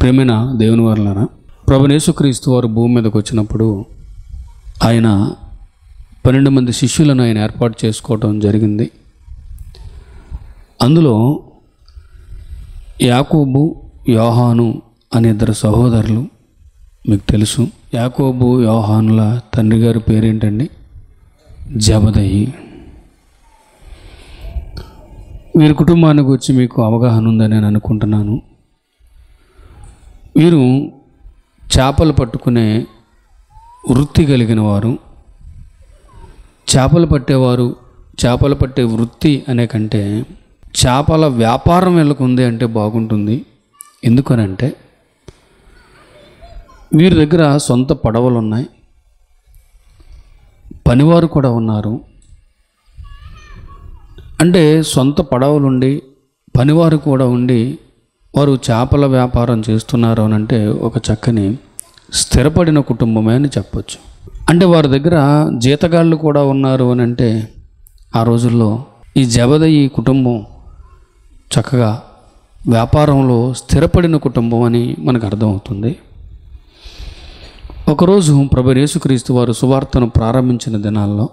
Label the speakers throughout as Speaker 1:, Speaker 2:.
Speaker 1: ప్రేమైన దేవుని వారలారా, ప్రభువైన యేసుక్రీస్తు వారు భూమి మీదకి వచ్చినప్పుడు ఆయన 12 మంది శిష్యులను ఆయన ఏర్పాటు చేసుకోవడం జరిగింది. అందులో యాకోబు, యోహాను అనే ఇద్దరు సహోదరులు. మీకు తెలుసు, యాకోబు యోహానుల తండ్రి గారి పేరేంటండి? జబదయి. వీరి కుటుంబానికి వచ్చి మీకు అవగాహన ఉందని నేను అనుకుంటున్నాను. వీరు చేపలు పట్టుకునే వృత్తి కలిగిన వారు. చేపలు పట్టేవారు, చేపలు పట్టే వృత్తి అనే కంటే చేపల వ్యాపారం వీళ్ళకుంది అంటే బాగుంటుంది. ఎందుకనంటే వీరి దగ్గర సొంత పడవలు ఉన్నాయి, పనివారు కూడా ఉన్నారు. అంటే సొంత పడవలుండి పనివారు కూడా ఉండి వారు చేపల వ్యాపారం చేస్తున్నారు అని అంటే ఒక చక్కని స్థిరపడిన కుటుంబమే అని చెప్పచ్చు. అంటే వారి దగ్గర జీతగాళ్ళు కూడా ఉన్నారు అని అంటే ఆ రోజుల్లో ఈ జబదయి కుటుంబం చక్కగా వ్యాపారంలో స్థిరపడిన కుటుంబం అని మనకు అర్థమవుతుంది. ఒకరోజు ప్రభువైన యేసుక్రీస్తు వారు సువార్తను ప్రారంభించిన దినాల్లో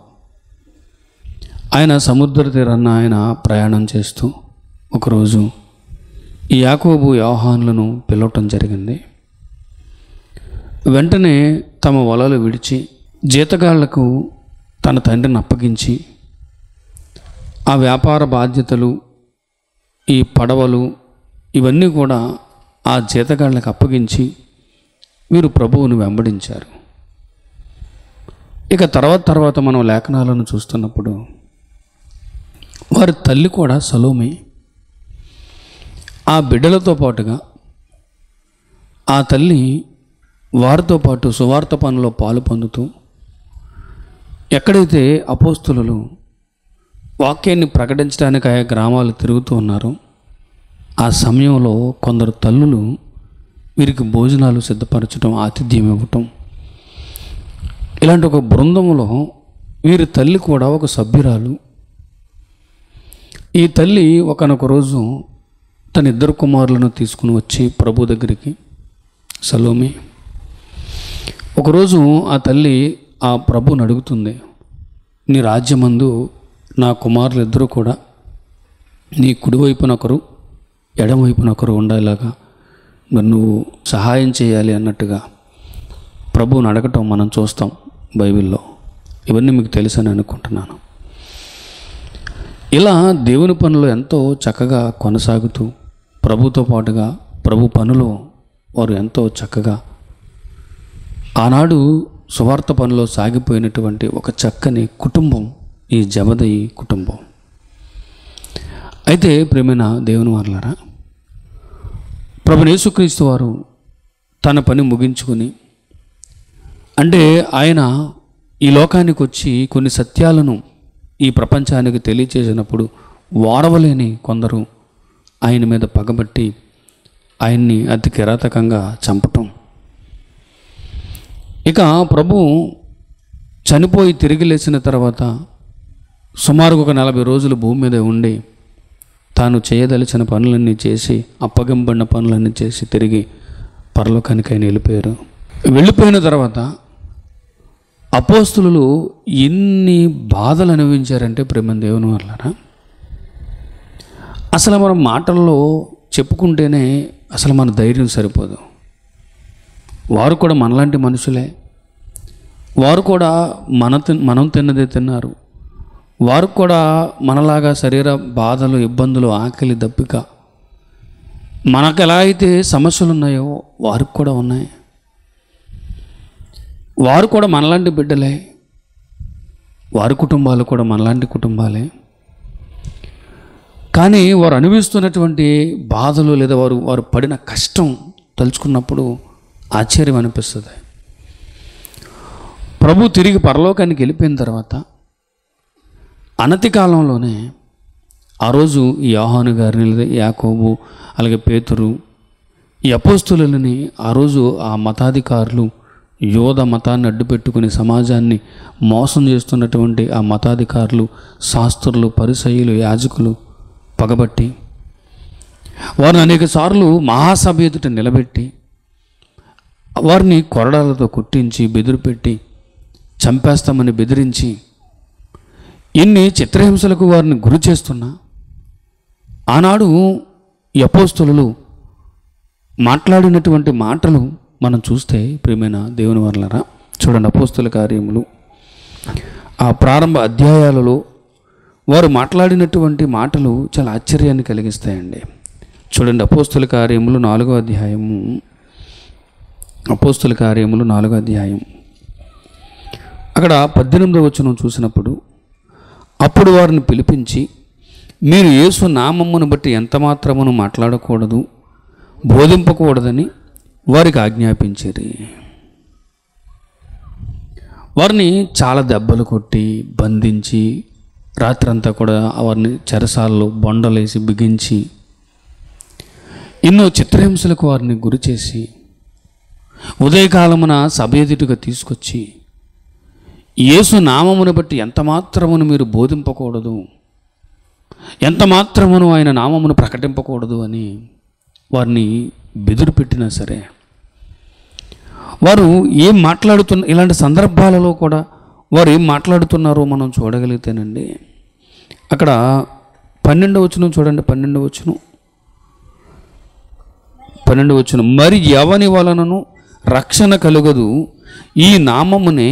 Speaker 1: ఆయన సముద్ర తీరాన ఆయన ప్రయాణం చేస్తూ ఒకరోజు ఈ యాకోబు యోహానులను పిలవటం జరిగింది. వెంటనే తమ వలలు విడిచి జీతగాళ్లకు తన తండ్రిని అప్పగించి ఆ వ్యాపార బాధ్యతలు, ఈ పడవలు ఇవన్నీ కూడా ఆ జీతగాళ్లకు అప్పగించి వీరు ప్రభువును వెంబడించారు. ఇక తర్వాత మనం లేఖనాలను చూస్తున్నప్పుడు వారి తల్లి కూడా సలోమి ఆ బిడ్డలతో పాటుగా ఆ తల్లి వారితో పాటు సువార్త పనిలో పాలు పొందుతూ ఎక్కడైతే అపోస్తులు వాక్యాన్ని ప్రకటించడానికి ఆయా గ్రామాలు తిరుగుతూ ఉన్నారో ఆ సమయంలో కొందరు తల్లులు వీరికి భోజనాలు సిద్ధపరచడం, ఆతిథ్యం ఇవ్వటం, ఇలాంటి ఒక బృందంలో వీరి తల్లి కూడా ఒక సభ్యురాలు. ఈ తల్లి ఒకనొక రోజు తన 2 కుమారులను తీసుకుని వచ్చి ప్రభు దగ్గరికి, సలోమి, ఒకరోజు ఆ తల్లి ఆ ప్రభుని అడుగుతుంది, నీ రాజ్యమందు నా కుమారులు 2 కూడా నీ కుడివైపున ఒకరు, ఎడమవైపున ఒకరు ఉండేలాగా మరి నువ్వు సహాయం చేయాలి అన్నట్టుగా ప్రభువుని అడగటం మనం చూస్తాం బైబిల్లో. ఇవన్నీ మీకు తెలుసని అనుకుంటున్నాను. ఇలా దేవుని పనులు ఎంతో చక్కగా కొనసాగుతూ ప్రభుతో పాటుగా ప్రభు పనులో వారు ఎంతో చక్కగా ఆనాడు సువార్త పనిలో సాగిపోయినటువంటి ఒక చక్కని కుటుంబం ఈ జబదయి కుటుంబం. అయితే ప్రియమైన దేవుని వారలారా, ప్రభువైన యేసుక్రీస్తు వారు తన పని ముగించుకుని, అంటే ఆయన ఈ లోకానికి వచ్చి కొన్ని సత్యాలను ఈ ప్రపంచానికి తెలియచేసినప్పుడు వారవలేని కొందరు ఆయన మీద పగబట్టి ఆయన్ని అతి కిరాతకంగా చంపటం. ఇక ప్రభు చనిపోయి తిరిగి లేచిన తర్వాత సుమారుగా ఒక 40 రోజులు భూమి మీద ఉండి తాను చేయదలిచిన పనులన్నీ చేసి, అప్పగింపబడిన పనులన్నీ చేసి తిరిగి పరలోకానికి ఆయన వెళ్ళిపోయిన తర్వాత అపోస్తులు ఎన్ని బాధలు అనుభవించారంటే ప్రేమ దేవుని వల్ల అసలు మనం మాటల్లో చెప్పుకుంటేనే అసలు మన ధైర్యం సరిపోదు. వారు కూడా మనలాంటి మనుషులే, వారు కూడా మనం తిన్నదే తిన్నారు, వారు కూడా మనలాగా శరీర బాధలు, ఇబ్బందులు, ఆకలి, దప్పిక, మనకు ఎలా అయితే సమస్యలు ఉన్నాయో వారికి కూడా ఉన్నాయి. వారు కూడా మనలాంటి బిడ్డలే, వారి కుటుంబాలు కూడా మనలాంటి కుటుంబాలే. కానీ వారు అనుభవిస్తున్నటువంటి బాధలు లేదా వారు పడిన కష్టం తలుచుకున్నప్పుడు ఆశ్చర్యం అనిపిస్తుంది. ప్రభు తిరిగి పరలోకానికి వెళ్ళిపోయిన తర్వాత అనతి కాలంలోనే ఆ రోజు ఈ యోహాను గారిని లేదా యాకోబు అలాగే పేతురు ఈ అపోస్తులని ఆ రోజు ఆ మతాధికారులు యోధ మతాన్ని అడ్డుపెట్టుకుని సమాజాన్ని మోసం చేస్తున్నటువంటి ఆ మతాధికారులు, శాస్త్రులు, పరిసయ్యులు, యాజకులు పగబట్టి వారిని అనేక సార్లు మహాసభ ఎదుట నిలబెట్టి వారిని కొరడాలతో కొట్టించి బెదిరిపెట్టి చంపేస్తామని బెదిరించి ఇన్ని చిత్రహింసలకు వారిని గురి చేస్తున్నా ఆనాడు ఈ అపోస్తలులు మాట్లాడినటువంటి మాటలు మనం చూస్తే ప్రియమైన దేవుని వర్లారా, చూడండి అపోస్తల కార్యములు ఆ ప్రారంభ అధ్యాయాలలో వారు మాట్లాడినటువంటి మాటలు చాలా ఆశ్చర్యాన్ని కలిగిస్తాయండి. చూడండి అపోస్తల కార్యములు 4వ అధ్యాయము, అపోస్తల కార్యములు 4వ అధ్యాయం అక్కడ 18వ వచనం చూసినప్పుడు, అప్పుడు వారిని పిలిపించి, మీరు యేసు నామమును బట్టి ఎంత మాత్రమును మాట్లాడకూడదు, బోధింపకూడదని వారికి ఆజ్ఞాపించిరి. వారిని చాలా దెబ్బలు కొట్టి బంధించి రాత్రంతా కూడా వారిని చెరసాల్లో బొండలేసి బిగించి ఎన్నో చిత్రహింసలకు వారిని గురి చేసి ఉదయకాలమున సభ ఎదుటిగా తీసుకొచ్చి యేసు నామమును బట్టి ఎంత మాత్రమును మీరు బోధింపకూడదు, ఎంత మాత్రమును ఆయన నామమును ప్రకటింపకూడదు అని వారిని బెదురు పెట్టినా సరే వారు ఏం ఇలాంటి సందర్భాలలో కూడా వారు ఏం మాట్లాడుతున్నారో మనం చూడగలిగితేనండి. అక్కడ 12వ వచనం చూడండి, 12వ వచనం, మరి ఎవని వలనను రక్షణ కలుగదు, ఈ నామమునే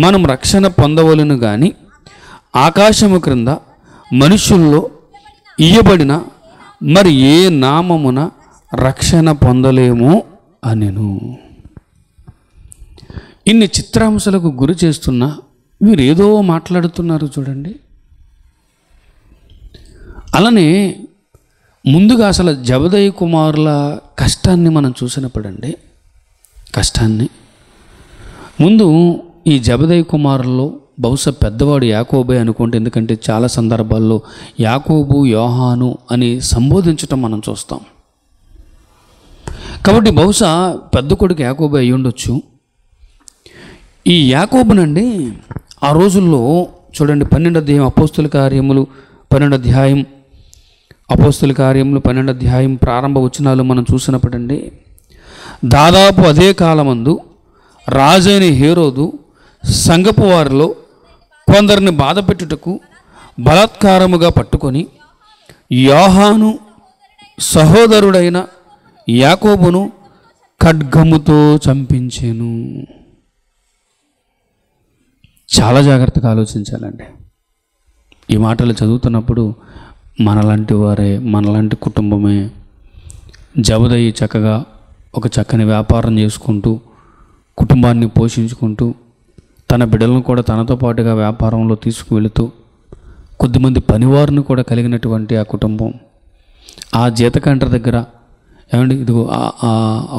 Speaker 1: మనం రక్షణ పొందవలను కానీ ఆకాశము క్రింద మనుషుల్లో ఇయ్యబడిన మరి ఏ నామమున రక్షణ పొందలేమో అనెను. ఇన్ని చిత్రాంశాలకు గురి చేస్తున్నా మీరు ఏదో మాట్లాడుతున్నారు చూడండి. అలానే ముందుగా అసలు జబదయి కుమారుల కష్టాన్ని మనం చూసినప్పుడండి, కష్టాన్ని ముందు ఈ జబదయి కుమారుల్లో బహుశా పెద్దవాడు యాకోబే అనుకోండి, ఎందుకంటే చాలా సందర్భాల్లో యాకోబు యోహాను అని సంబోధించటం మనం చూస్తాం. కాబట్టి బహుశా పెద్ద కొడుకు యాకోబే అయి ఉండొచ్చు. ఈ యాకోబునండి ఆ రోజుల్లో చూడండి 12వ అధ్యాయం అపోస్తల కార్యములు 12వ అధ్యాయం అపోస్తల కార్యములు 12వ అధ్యాయం ప్రారంభ వచనాలు మనం చూసినప్పుడండి, దాదాపు అదే కాలమందు రాజైన హేరోదు సంఘపు వారిలో కొందరిని బాధపెట్టుటకు బలాత్కారముగా పట్టుకొని యోహాను సహోదరుడైన యాకోబును ఖడ్గముతో చంపించెను. చాలా జాగ్రత్తగా ఆలోచించాలండి. ఈ మాటలు చదువుతున్నప్పుడు మనలాంటి వారే, మనలాంటి కుటుంబమే జబదయి చక్కగా ఒక చక్కని వ్యాపారం చేసుకుంటూ కుటుంబాన్ని పోషించుకుంటూ తన బిడ్డలను కూడా తనతో పాటుగా వ్యాపారంలో తీసుకువెళుతూ కొద్దిమంది పనివారిని కూడా కలిగినటువంటి ఆ కుటుంబం ఆ జీతకండ్రి దగ్గర ఏమండి ఇదిగో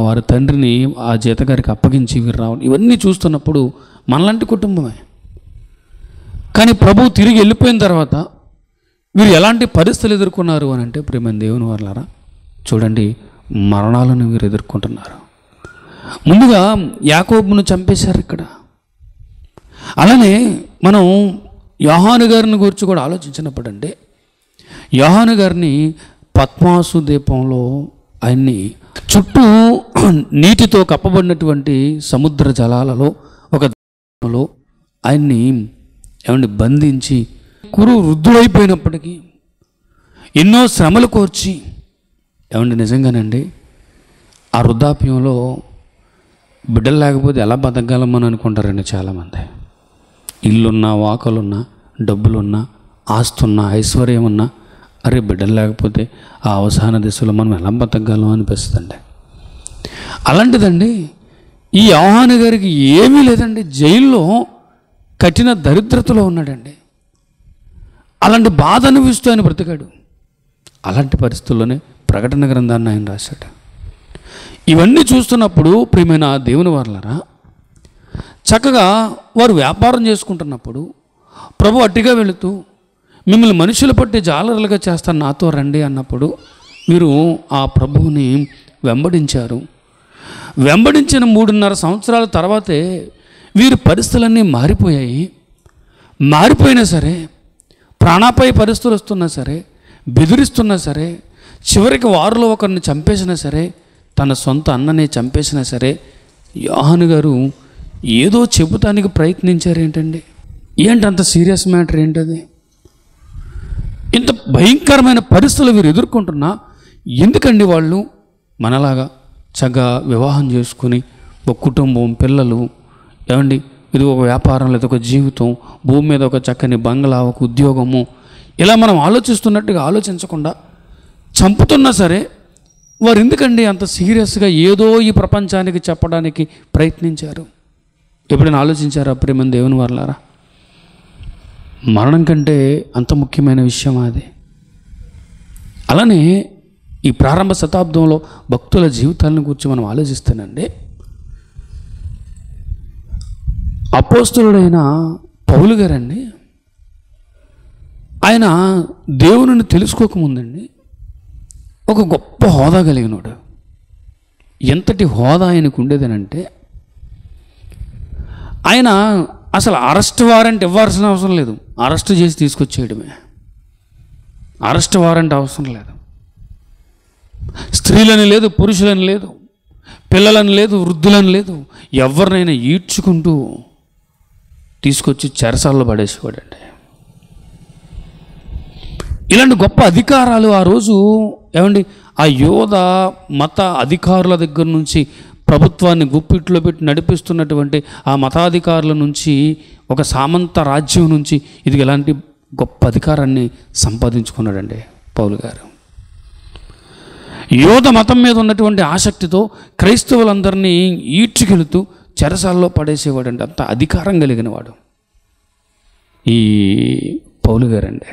Speaker 1: వారి తండ్రిని ఆ జీతగారికి అప్పగించి వీరు రావడం, ఇవన్నీ చూస్తున్నప్పుడు మనలాంటి కుటుంబమే. కానీ ప్రభువు తిరిగి వెళ్ళిపోయిన తర్వాత వీరు ఎలాంటి పరిస్థితులు ఎదుర్కొన్నారు అని అంటే, ప్రియమైన దేవుని వారలారా చూడండి, మరణాలను వీరు ఎదుర్కొంటున్నారు. ముందుగా యాకోబును చంపేశారు ఇక్కడ. అలానే మనం యోహాను గారిని గురించి కూడా ఆలోచించినప్పుడు అంటే, యోహాను గారిని పద్మాసు ద్వీపంలో ఆయన్ని చుట్టూ నీటితో కప్పబడినటువంటి సముద్ర జలాలలో ఒక ద్వీపంలో ఆయన్ని ఏమండి బంధించి వృద్ధుడైపోయినప్పటికీ ఎన్నో శ్రమలు కోర్చి ఏమండి నిజంగానండి ఆ వృద్ధాప్యంలో బిడ్డలు లేకపోతే ఎలా బతకగలమని అనుకుంటారండి చాలామంది. ఇల్లున్నా, వాకలున్నా, డబ్బులున్నా, ఆస్తున్నా, ఐశ్వర్యం ఉన్నా, అరే బిడ్డలు లేకపోతే ఆ అవసాన దిశలో మనం ఎలా బతకగలం అనిపిస్తుందండి. అలాంటిదండి ఈ యోహాను గారికి ఏమీ లేదండి, జైల్లో కఠిన దరిద్రతలో ఉన్నాడండి. అలాంటి బాధ అనిపిస్తూ ఆయన బ్రతికాడు. అలాంటి పరిస్థితుల్లోనే ప్రకటన గ్రంథాన్ని ఆయన రాశాడు. ఇవన్నీ చూస్తున్నప్పుడు ప్రియమైన దేవుని వారలారా, చక్కగా వారు వ్యాపారం చేసుకుంటున్నప్పుడు ప్రభు అట్టిగా వెళుతూ మిమ్మల్ని మనుషులు పట్టి జాలరులుగా చేస్తాను నాతో రండి అన్నప్పుడు మీరు ఆ ప్రభువుని వెంబడించారు. వెంబడించిన 3.5 సంవత్సరాల తర్వాతే వీరి పరిస్థితులన్నీ మారిపోయాయి. మారిపోయినా సరే, ప్రాణాపాయ పరిస్థితులు వస్తున్నా సరే, బెదిరిస్తున్నా సరే, చివరికి వారిలో ఒకరిని చంపేసినా సరే, తన సొంత అన్ననే చంపేసినా సరే యోహాను గారు ఏదో చెబుతానికి ప్రయత్నించారు. ఏంటండి, అంత సీరియస్ మ్యాటర్ ఏంటది? ఇంత భయంకరమైన పరిస్థితులు వీరు ఎదుర్కొంటున్నా ఎందుకండి వాళ్ళు మనలాగా చక్కగా వివాహం చేసుకుని ఒక కుటుంబం, పిల్లలు, ఏమండి ఇది ఒక వ్యాపారం లేదా ఒక జీవితం, భూమి మీద ఒక చక్కని బంగ్లా, ఒక ఉద్యోగము, ఇలా మనం ఆలోచిస్తున్నట్టుగా ఆలోచించకుండా చంపుతున్నా సరే వారు ఎందుకండి అంత సీరియస్గా ఏదో ఈ ప్రపంచానికి చెప్పడానికి ప్రయత్నించారు? ఎప్పుడైనా ఆలోచించారా ప్రియమైన దేవుని వారలారా? మరణం కంటే అంత ముఖ్యమైన విషయం అది. అలానే ఈ ప్రారంభ శతాబ్దంలో భక్తుల జీవితాలను గురించి మనం ఆలోచిస్తేనండి, అపోస్తలుడైన పౌలు గారండి, ఆయన దేవునిని తెలుసుకోకముందండి ఒక గొప్ప హోదా కలిగినాడు. ఎంతటి హోదా ఆయనకు ఉండేదనంటే, ఆయన అసలు అరెస్ట్ వారెంట్ ఇవ్వాల్సిన అవసరం లేదు, అరెస్ట్ చేసి తీసుకొచ్చేయడమే. అరెస్ట్ వారెంట్ అవసరం లేదు. స్త్రీలని లేదు, పురుషులని లేదు, పిల్లలని లేదు, వృద్ధులని లేదు, ఎవరినైనా ఈడ్చుకుంటూ తీసుకొచ్చి చెరసాల్లో పడేసేవాడండి. ఇలాంటి గొప్ప అధికారాలు ఆ రోజు ఏమండి ఆ యోధ మత అధికారుల దగ్గర నుంచి, ప్రభుత్వాన్ని గుప్పిట్లో పెట్టి నడిపిస్తున్నటువంటి ఆ మతాధికారుల నుంచి, ఒక సామంత రాజ్యం నుంచి ఇది ఇలాంటి గొప్ప అధికారాన్ని సంపాదించుకున్నాడండి పౌలు గారు. యోధ మతం మీద ఉన్నటువంటి ఆసక్తితో క్రైస్తవులందరినీ ఈడ్చుకెళుతూ చెరసాల్లో పడేసేవాడండి. అంత అధికారం కలిగిన వాడు ఈ పౌలు గారండి.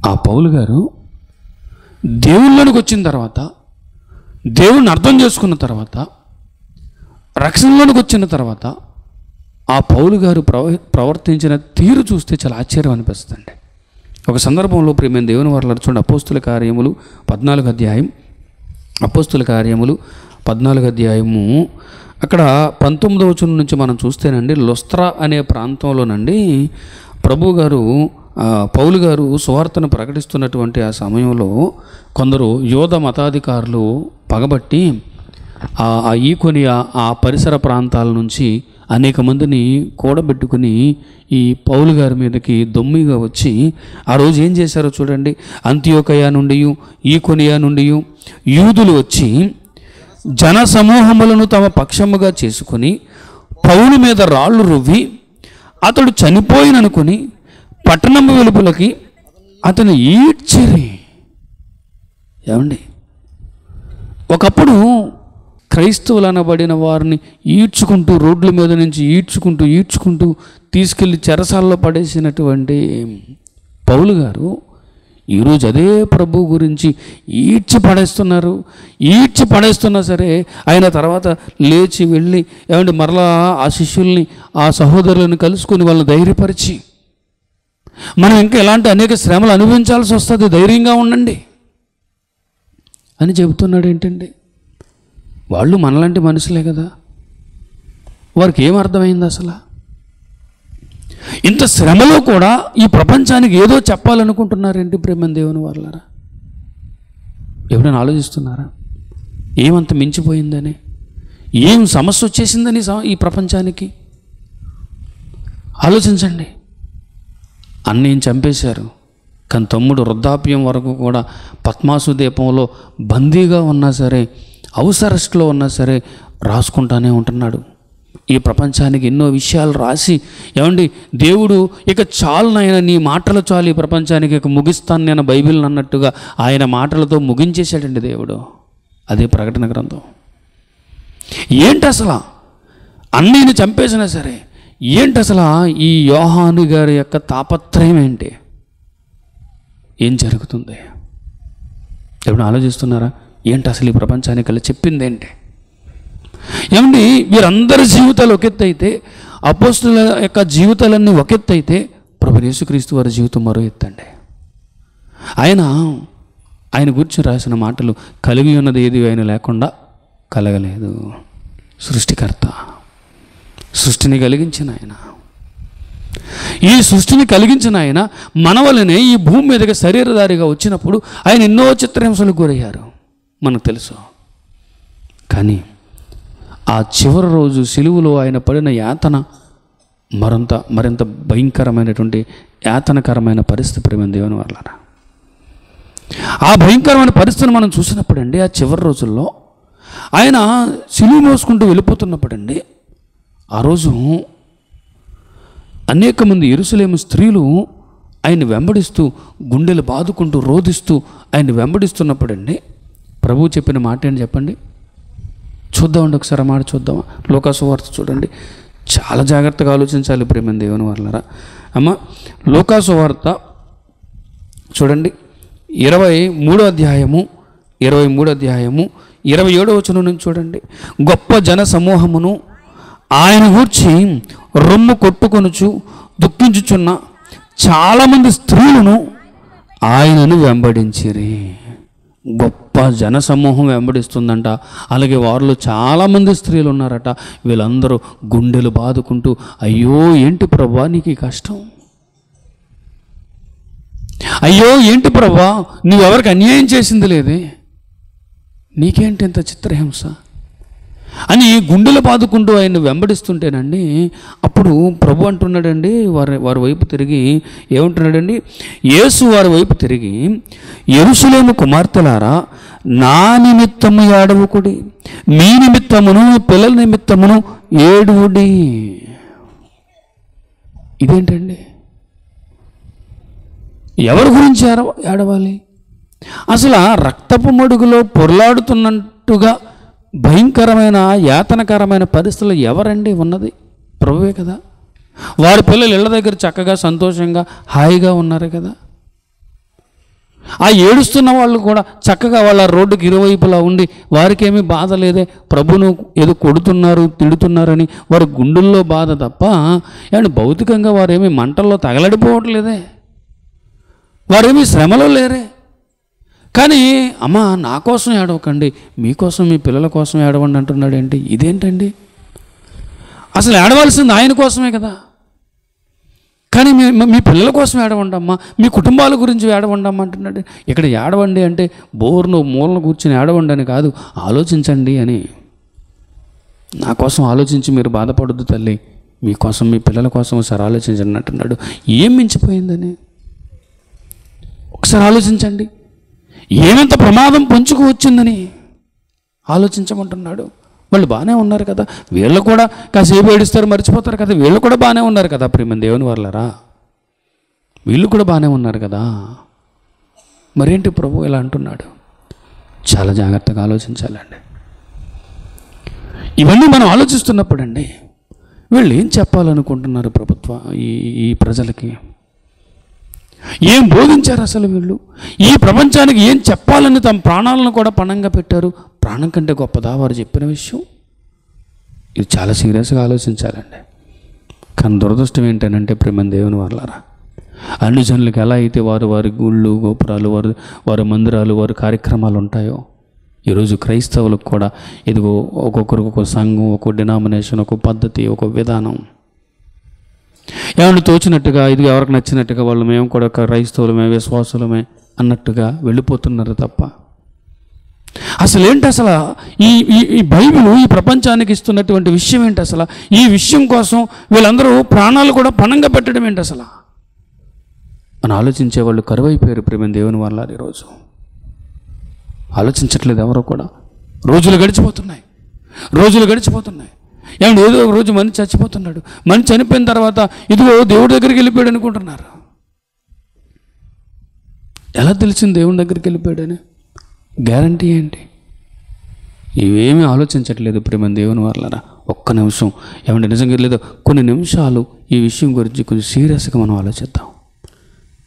Speaker 1: ఆ పౌలు గారు దేవుళ్ళలోకి వచ్చిన తర్వాత, దేవుణ్ణి అర్థం చేసుకున్న తర్వాత, రక్షణలోనికి వచ్చిన తర్వాత ఆ పౌలు గారు ప్రవర్తించిన తీరు చూస్తే చాలా ఆశ్చర్యం అనిపిస్తుంది. ఒక సందర్భంలో ప్రియమైన దేవుని వారలారా చూడండి, అపోస్తుల కార్యములు 14వ అధ్యాయం, అపోస్తుల కార్యములు 14వ అధ్యాయము అక్కడ 19వ వచనం నుంచి మనం చూస్తేనండి, లుస్త్రా అనే ప్రాంతంలోనండి ప్రభు గారు పౌలు గారు సువార్తను ప్రకటిస్తున్నటువంటి ఆ సమయంలో కొందరు యోధ మతాధికారులు పగబట్టి ఈకొనియా ఆ పరిసర ప్రాంతాల నుంచి అనేక మందిని కూడబెట్టుకుని ఈ పౌలు గారి మీదకి దొమ్మిగా వచ్చి ఆ రోజు ఏం చేశారో చూడండి. అంతియోకయ నుండి, ఈకొనియా నుండి యూదులు వచ్చి జన సమూహములను తమ పక్షముగా చేసుకుని పౌలు మీద రాళ్ళు రువ్వి అతడు చనిపోయిననుకుని పట్టణం వెలుపులకి అతను ఈడ్చిరి. ఏమండి, ఒకప్పుడు క్రైస్తవులు అనబడిన వారిని ఈడ్చుకుంటూ, రోడ్ల మీద నుంచి ఈడ్చుకుంటూ తీసుకెళ్ళి చెరసాల్లో పడేసినటువంటి పౌలు గారు ఈరోజు అదే ప్రభు గురించి ఈడ్చి పడేస్తున్నా సరే ఆయన తర్వాత లేచి వెళ్ళి ఏమంటే మరలా ఆ శిష్యుల్ని, ఆ సహోదరులను కలుసుకొని వాళ్ళని ధైర్యపరిచి, మనం ఇంకా ఎలాంటి అనేక శ్రమలు అనుభవించాల్సి వస్తుంది, ధైర్యంగా ఉండండి అని చెబుతున్నాడు. ఏంటండి, వాళ్ళు మనలాంటి మనుషులే కదా, వారికి ఏం అర్థమైంది అసలు? ఇంత శ్రమలో కూడా ఈ ప్రపంచానికి ఏదో చెప్పాలనుకుంటున్నారేంటి ప్రేమని దేవుని వారలారా? ఎవరైనా ఆలోచిస్తున్నారా? ఏమంత మించిపోయిందని, ఏం సమస్య వచ్చేసిందని ఈ ప్రపంచానికి? ఆలోచించండి. అన్నయ్యని చంపేశారు, కానీ తమ్ముడు వృద్ధాప్యం వరకు కూడా పద్మాసు దీపంలో బందీగా ఉన్నా సరే, హౌస్ అరెస్ట్లో ఉన్నా సరే రాసుకుంటానే ఉంటున్నాడు. ఈ ప్రపంచానికి ఎన్నో విషయాలు రాసి, ఏమండి దేవుడు ఇక చాలు నాయన, నీ మాటలు చాలు, ఈ ప్రపంచానికి ఇక ముగిస్తాను నేను బైబిల్ అన్నట్టుగా ఆయన మాటలతో ముగించేశాడండి దేవుడు. అదే ప్రకటన గ్రంథం. ఏంటి అసలు అన్నయ్యని చంపేసినా సరే ఏంటి అసలు ఈ యోహాను గారి యొక్క తాపత్రయం ఏంటి? ఏం జరుగుతుంది? ఎప్పుడు ఆలోచిస్తున్నారా? ఏంటి అసలు ఈ ప్రపంచానికి అలా చెప్పింది ఏంటి? ఏమండి, వీరందరి జీవితాలు ఒక ఎత్తు అయితే, అపోస్తుల యొక్క జీవితాలన్నీ ఒక ఎత్తు అయితే, ప్రభువైన యేసుక్రీస్తు వారి జీవితం మరో ఎత్తండి. ఆయన గురించి రాసిన మాటలు, కలిగి ఉన్నది ఏది ఆయన లేకుండా కలగలేదు. సృష్టికర్త, సృష్టిని కలిగించిన ఆయన, ఈ సృష్టిని కలిగించిన ఆయన మన వలనే ఈ భూమి మీదకి శరీరధారిగా వచ్చినప్పుడు ఆయన ఎన్నో చిత్రహింసలకు గురయ్యారు, మనకు తెలుసు. కానీ ఆ చివరి రోజు సిలువలో ఆయన పడిన యాతన మరింత భయంకరమైనటువంటి యాతనకరమైన పరిస్థితి ప్రేమ దేవుని వాళ్ళారా. ఆ భయంకరమైన పరిస్థితిని మనం చూసినప్పుడు అండి, ఆ చివరి రోజుల్లో ఆయన సిలువ మోసుకుంటూ వెళ్ళిపోతున్నప్పుడండి, ఆ రోజు అనేక మంది యెరూషలేము స్త్రీలు ఆయన్ని వెంబడిస్తూ గుండెలు బాదుకుంటూ రోధిస్తూ ఆయన్ని వెంబడిస్తున్నప్పుడండి ప్రభువు చెప్పిన మాట ఏంటి చెప్పండి? చూద్దామండి, ఒకసారి ఆ మాట చూద్దామా? లూకాసు వార్త చూడండి, చాలా జాగ్రత్తగా ఆలోచించాలి ప్రేమ దేవుని వాళ్ళారా. అమ్మ, లూకాసు వార్త చూడండి, 23వ అధ్యాయము 27వ వచనం నుంచి చూడండి. గొప్ప జన సమూహమును ఆయన గూర్చి రొమ్ము కొట్టుకొనుచు దుఃఖించుచున్న చాలామంది స్త్రీలను ఆయనను వెంబడించిరి. గొప్ప జన సమూహం వెంబడిస్తుందంట, అలాగే వారిలో చాలామంది స్త్రీలు ఉన్నారట. వీళ్ళందరూ గుండెలు బాదుకుంటూ, అయ్యో ఏంటి ప్రభా నీకు ఈ కష్టం, అయ్యో ఏంటి ప్రభా నువ్వెవరికి అన్యాయం చేసింది లేదే, నీకేంటి ఇంత చిత్రహింస అని గుండెలు బాదుకుంటూ ఆయన్ని వెంబడిస్తుంటేనండి, అప్పుడు ప్రభు అంటున్నాడండి, వారి వైపు తిరిగి ఏమంటున్నాడండి? యేసు వారి వైపు తిరిగి, యెరూషలేము కుమార్తెలారా, నా నిమిత్తము ఏడవకుడి, మీ నిమిత్తమును పిల్లల నిమిత్తమును ఏడువుడి. ఇదేంటండి? ఎవరి గురించి ఏడవాలి? అసలు రక్తపు మడుగులో పొరలాడుతున్నట్టుగా భయంకరమైన యాతనకరమైన పరిస్థితులు ఎవరండి ఉన్నది? ప్రభువే కదా. వారి పిల్లలు ఇళ్ళ దగ్గర చక్కగా సంతోషంగా హాయిగా ఉన్నారు కదా. ఆ ఏడుస్తున్న వాళ్ళు కూడా చక్కగా వాళ్ళ రోడ్డుకి ఇరువైపులా ఉండి వారికేమీ బాధ లేదే, ప్రభును ఏదో కొడుతున్నారు తిడుతున్నారని వారి గుండెల్లో బాధ తప్ప ఏమంటే భౌతికంగా వారేమీ మంటల్లో తగలడిపోవట్లేదే, వారేమీ శ్రమలో లేరే. కానీ అమ్మ నా కోసం ఏడవకండి, మీకోసం మీ పిల్లల కోసం ఏడవండి అంటున్నాడు ఏంటి? ఇదేంటండి? అసలు ఏడవలసింది ఆయన కోసమే కదా. కానీ మీ పిల్లల కోసం ఏడవండి అమ్మా, మీ కుటుంబాల గురించి ఏడవండి అమ్మ అంటున్నాడు. ఇక్కడ ఏడవండి అంటే బోర్ను మూలను కూర్చుని ఏడవండి అని కాదు, ఆలోచించండి అని. నా కోసం ఆలోచించి మీరు బాధపడద్దు తల్లి, మీకోసం మీ పిల్లల కోసం ఒకసారి ఆలోచించండి అంటున్నాడు. ఏం మించిపోయిందని ఒకసారి ఆలోచించండి. ఏమంత ప్రమాదం పొంచుకు వచ్చిందని ఆలోచించమంటున్నాడు. వాళ్ళు బాగానే ఉన్నారు కదా, వీళ్ళు కూడా కాసేపు ఏడుస్తారు మర్చిపోతారు కదా, వీళ్ళు కూడా బాగానే ఉన్నారు కదా ప్రేమ దేవుని వాళ్ళరా, వీళ్ళు కూడా బాగానే ఉన్నారు కదా, మరేంటి ప్రభు ఇలా అంటున్నాడు? చాలా జాగ్రత్తగా ఆలోచించాలండి. ఇవన్నీ మనం ఆలోచిస్తున్నప్పుడు అండి, వీళ్ళు ఏం చెప్పాలనుకుంటున్నారు ఈ ప్రజలకి? ఏం బోధించారు అసలు వీళ్ళు? ఈ ప్రపంచానికి ఏం చెప్పాలని తమ ప్రాణాలను కూడా పణంగా పెట్టారు. ప్రాణం కంటే గొప్పదా వారు చెప్పిన విషయం? ఇది చాలా సీరియస్గా ఆలోచించాలండి. కానీ దురదృష్టం ఏంటంటే ప్రేమ దేవుని వాళ్ళారా, అన్ని జనులకు ఎలా అయితే వారి గుళ్ళు గోపురాలు వారి మందిరాలు వారి కార్యక్రమాలు ఉంటాయో, ఈరోజు క్రైస్తవులకు కూడా ఇదిగో ఒక్కొక్కరికి ఒక సంఘం, ఒక డినామినేషన్, ఒక పద్ధతి, ఒక విధానం, ఏమన్నా తోచినట్టుగా ఇదిగో ఎవరికి నచ్చినట్టుగా వాళ్ళు మేము కూడా క్రైస్తవులమే విశ్వాసులమే అన్నట్టుగా వెళ్ళిపోతున్నారు తప్ప అసలు ఏంటి? అసలు ఈ బైబిల్ ఈ ప్రపంచానికి ఇస్తున్నటువంటి విషయం ఏంటి? అసలు ఈ విషయం కోసం వీళ్ళందరూ ప్రాణాలు కూడా పణంగా పెట్టడం ఏంటి? అసలు అని ఆలోచించే వాళ్ళు కరువైపోయారు ప్రేమ దేవుని వల్ల. ఈరోజు ఆలోచించట్లేదు ఎవరో కూడా. రోజులు గడిచిపోతున్నాయి. ఏమంటే ఏదో ఒక రోజు మనిషి చచ్చిపోతున్నాడు, మనిషి చనిపోయిన తర్వాత ఇదిగో దేవుడి దగ్గరికి వెళ్ళిపోయాడు అనుకుంటున్నారు. ఎలా తెలిసింది దేవుడి దగ్గరికి వెళ్ళిపోయాడని? గ్యారంటీ ఏంటి? ఇవేమీ ఆలోచించట్లేదు ప్రేమ దేవుని వాళ్ళరా. ఒక్క నిమిషం ఏమంటే నిజంగా లేదు, కొన్ని నిమిషాలు ఈ విషయం గురించి కొంచెం సీరియస్గా మనం ఆలోచిద్దాం.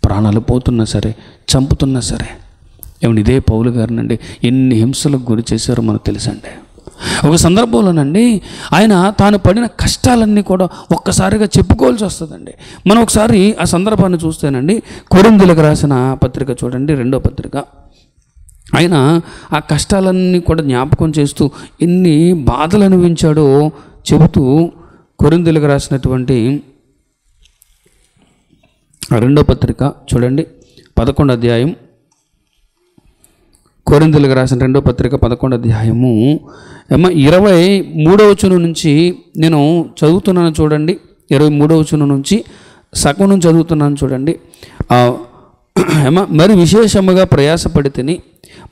Speaker 1: ప్రాణాలు పోతున్నా సరే, చంపుతున్నా సరే, ఏమంటే ఇదే పౌలు గారినండి ఎన్ని హింసలకు గురి చేశారో మనకు తెలుసండి. ఒక సందర్భంలోనండి ఆయన తాను పడిన కష్టాలన్నీ కూడా ఒక్కసారిగా చెప్పుకోవాల్సి వస్తుందండి. మనం ఒకసారి ఆ సందర్భాన్ని చూస్తేనండి, కొరింథీయులకు రాసిన పత్రిక చూడండి, 2వ పత్రిక. ఆయన ఆ కష్టాలన్నీ కూడా జ్ఞాపకం చేస్తూ ఎన్ని బాధలు అనుభవించాడో చెబుతూ కొరింథీయులకు రాసినటువంటి రెండో పత్రిక చూడండి 11వ అధ్యాయం, కొరింథీయులకు రాసిన రెండో పత్రిక 11వ అధ్యాయము 23వ వచనం నుంచి నేను చదువుతున్నాను చూడండి. 23వ వచనం నుంచి సగం నుంచి చదువుతున్నాను చూడండి. మరి విశేషముగా ప్రయాసపడితిని,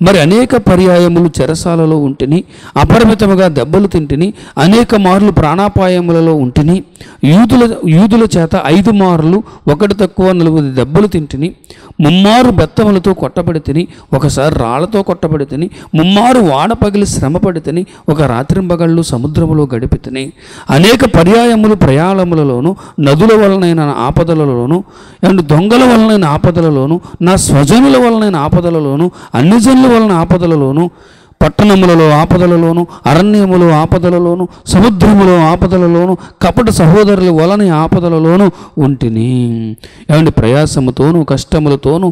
Speaker 1: మరి అనేక పర్యాయములు చెరసాలలో ఉంటిని, అపరిమితముగా దెబ్బలు తింటిని, అనేక మార్లు ప్రాణాపాయములలో ఉంటిని, యూదుల చేత 5 మార్లు ఒకటి తక్కువ 40 దెబ్బలు తింటిని, ముమ్మారు బెత్తములతో కొట్టబడితిని, ఒకసారి రాళ్లతో కొట్టబడితిని, ముమ్మారు వాడ పగిలి శ్రమపడితిని, ఒక రాత్రింబగళ్ళు సముద్రములో గడిపితిని, అనేక పర్యాయములు ప్రయాణములలోను, నదుల వలనైన ఆపదలలోను, అండ్ దొంగల వలనైన ఆపదలలోను, నా స్వజనుల వలనైన ఆపదలలోను, అన్ని జనుల వలన ఆపదలలోను, పట్టణములలో ఆపదలలోను, అరణ్యములో ఆపదలలోను, సముద్రములో ఆపదలలోను, కపట సహోదరుల వలని ఆపదలలోను ఉంటిని. ఏమంటే ప్రయాసముతోను, కష్టములతోను,